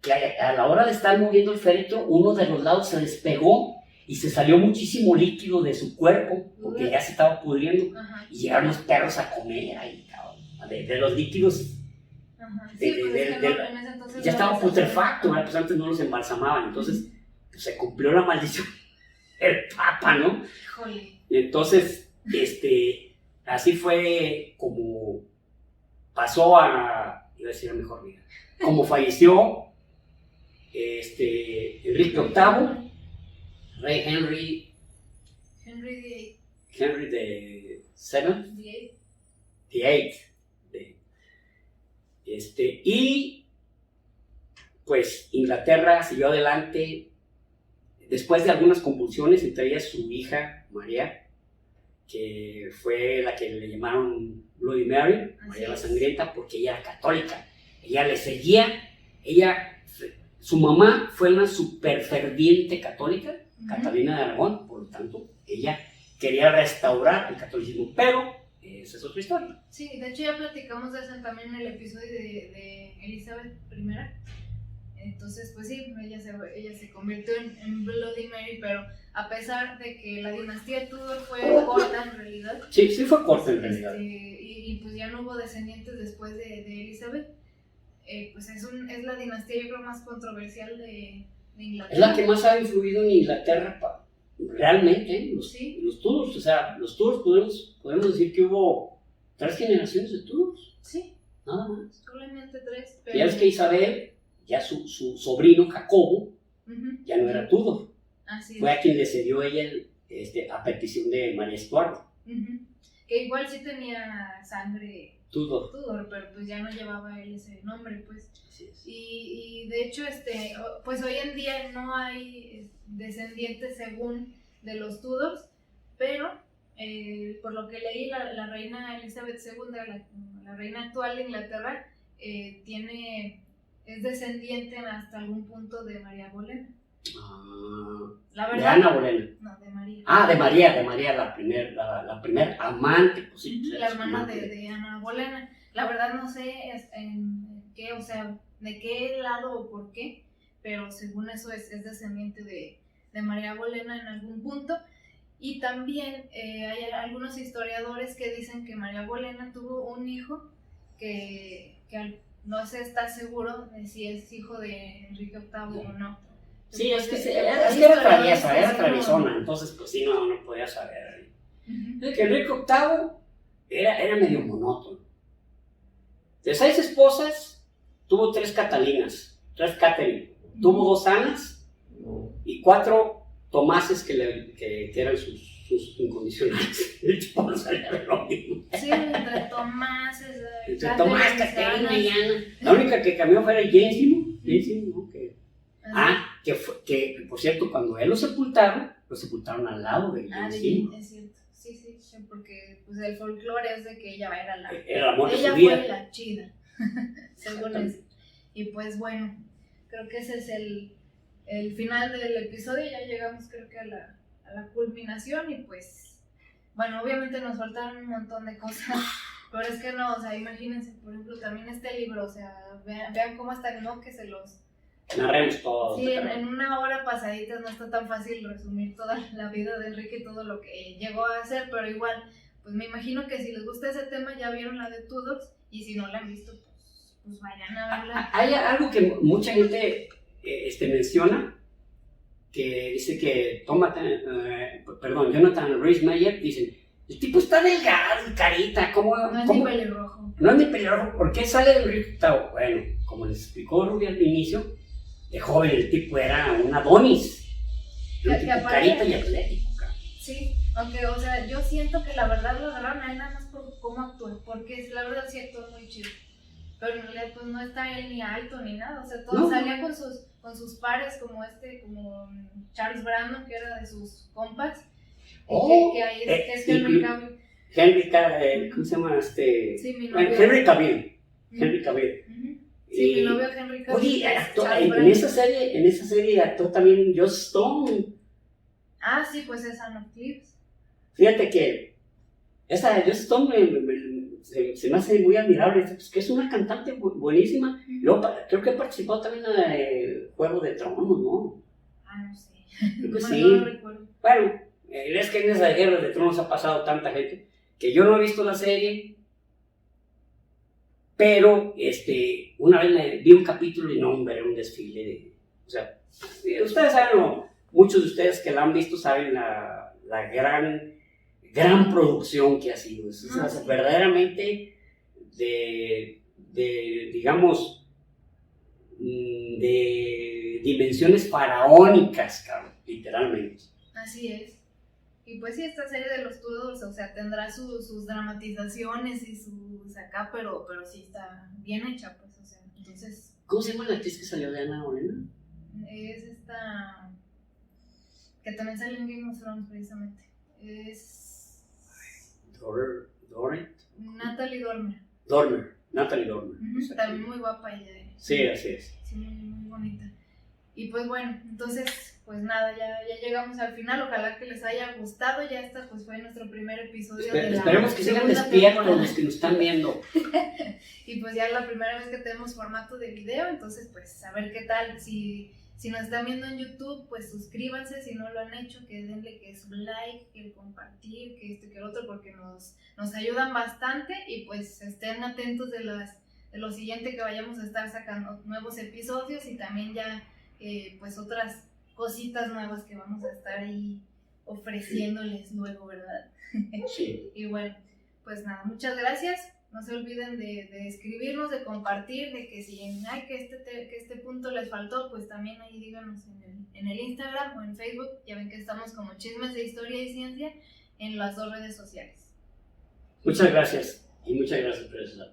que a la hora de estar moviendo el féretro, uno de los lados se despegó y se salió muchísimo líquido de su cuerpo, porque ya se estaba pudriendo. Ajá. Y llegaron los perros a comer ahí, cabrón, de los líquidos. Ajá. Sí, pues es que en ese entonces Ya no estaba los putrefacto, pues antes no los embalsamaban, entonces pues, se cumplió la maldición del Papa, ¿no? Híjole. Y entonces, así fue como pasó iba a decir a mejor vida, como falleció Enrique VIII, rey Henry the VIII, y pues Inglaterra siguió adelante después de algunas convulsiones, entre ellas su hija María, que fue la que le llamaron Bloody Mary, María la Sangrienta, porque ella era católica, ella le seguía, su mamá fue una súper ferviente católica, Catalina de Aragón, por lo tanto, ella quería restaurar el catolicismo, pero esa es otra historia. Sí, de hecho ya platicamos de eso también en el episodio de Elizabeth I. Entonces, pues sí, ella se convirtió en Bloody Mary, pero a pesar de que la dinastía Tudor fue corta en realidad. Sí, fue corta en realidad. Y pues ya no hubo descendientes después de Elizabeth. Pues es la dinastía, yo creo, más controversial de Inglaterra. Es la que más ha influido en Inglaterra, realmente, los Tudors. O sea, los Tudors podemos decir que hubo 3 generaciones de Tudors. Sí. Nada más. Solamente 3. Ya es que Isabel, ya su sobrino Jacobo, ya no era Tudor. Así fue a quien le cedió ella a petición de María Stuart. Que igual sí tenía sangre Tudor, pero pues ya no llevaba él ese nombre, pues. Así es. Y de hecho, pues hoy en día no hay descendientes según de los Tudors, pero por lo que leí, la reina Elizabeth II, la reina actual de Inglaterra, es descendiente hasta algún punto de María Bolena. La verdad, de Ana Bolena. No, de María. De María, la primer amante, pues sí. La hermana de Ana Bolena. La verdad no sé en qué, o sea, de qué lado o por qué, pero según eso es descendiente de María Bolena en algún punto. Y también hay algunos historiadores que dicen que María Bolena tuvo un hijo que no se está seguro de si es hijo de Enrique VIII o no. Sí, es que era traviesa, era traviesona, entonces pues sí, no podía saber. Que Enrique VIII era medio monótono. De 6 esposas, tuvo 3 Catalinas, 3 Catherine, tuvo 2 Anas y 4 Tomases que eran sus incondicionales. Sí, entre Tomases, Tomás, Caterina y Ana. La única que cambió fue Jensimo, ¿no? Que por cierto, cuando él lo sepultaron al lado de Jensimo. Es cierto, sí, porque pues el folclore es de que ella era el amor de su ella vida. Fue la chida, según eso. Y pues bueno, creo que ese es el final del episodio, ya llegamos creo que a la culminación y pues, bueno, obviamente nos faltaron un montón de cosas, pero es que no, o sea, imagínense, por ejemplo, también este libro, o sea, vean cómo hasta no que se los... Narremos todo. Sí, en una hora pasadita no está tan fácil resumir toda la vida de Enrique y todo lo que llegó a hacer, pero igual, pues me imagino que si les gusta ese tema ya vieron la de Tudors y si no la han visto, pues vayan a verla. Hay algo que mucha gente menciona, que dice que Jonathan Rhys-Meyer, dicen, el tipo está delgado y carita, ¿cómo? No es ni pelirrojo. No es ni pelirrojo, ¿por qué sale de Enrique VIII? Bueno, como les explicó Ruby al inicio, de joven el tipo era un Adonis, un tipo carita y atlético. Sí, aunque, o sea, yo siento que la verdad lo agarraron a él nada más por cómo actúa, porque la verdad sí actúa muy chido. Pero en realidad pues no está él ni alto ni nada, o sea, todo salía con sus pares como Charles Brandon, que era de sus compas, que ahí es Henry Cavill. ¿Cómo se llama Sí, mi novio. Henry Cavill. Sí, mi novio Henry Cavill. Oye, en esa serie actuó también Joss Stone. Ah, sí, pues es Anne of Cleves. Fíjate que esa de Joss Stone se me hace muy admirable, pues, que es una cantante buenísima. Luego, creo que participó también en Juego de Tronos, ¿no? Ah, no sé. Creo que No, sí. no lo recuerdo. Bueno, es que en esa Guerra de Tronos ha pasado tanta gente que yo no he visto la serie, pero una vez vi un capítulo y no, hombre, era un desfile o sea, ustedes saben, muchos de ustedes que la han visto saben la gran producción que ha sido. Es Sí. verdaderamente digamos, de dimensiones faraónicas, cabrón, literalmente. Así es. Y pues sí, esta serie de los Tudors, o sea, tendrá sus dramatizaciones y sus acá, pero sí está bien hecha, pues, o sea, entonces... ¿Cómo se llama la actriz que salió de Ana Morena? Es esta... que también sale en Game of Thrones, precisamente. Es... Natalie Dormer. Natalie Dormer. También muy guapa ella. Sí, así es. Sí, muy bonita. Y pues bueno, entonces, pues nada, ya llegamos al final. Ojalá que les haya gustado. Ya esta pues fue nuestro primer episodio de la Esperemos que sigan segunda despiertos temporada. los que nos están viendo. Y pues ya es la primera vez que tenemos formato de video, entonces pues a ver qué tal. Si nos están viendo en YouTube, pues suscríbanse. Si no lo han hecho, que denle que es un like, que el compartir, que esto y que el otro, porque nos ayudan bastante. Y pues estén atentos de lo siguiente que vayamos a estar sacando nuevos episodios y también ya pues otras cositas nuevas que vamos a estar ahí ofreciéndoles luego, ¿verdad? Sí. Y bueno, pues nada, muchas gracias. No se olviden de escribirnos, de compartir, de que si que este punto les faltó, pues también ahí díganos en el Instagram o en Facebook. Ya ven que estamos como Chismes de Historia y Ciencia en las 2 redes sociales. Muchas gracias. Y muchas gracias por eso.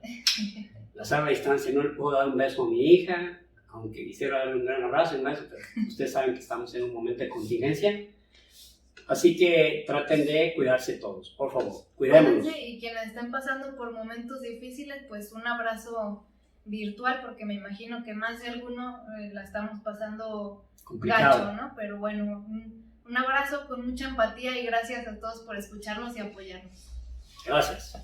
La sana distancia, no le puedo dar un beso a mi hija, aunque quisiera darle un gran abrazo y un beso, pero ustedes saben que estamos en un momento de contingencia. Así que traten de cuidarse todos, por favor, cuidémonos. Y quienes estén pasando por momentos difíciles, pues un abrazo virtual, porque me imagino que más de alguno la estamos pasando complicado, gacho, ¿no? Pero bueno, un abrazo con mucha empatía y gracias a todos por escucharnos y apoyarnos. Gracias.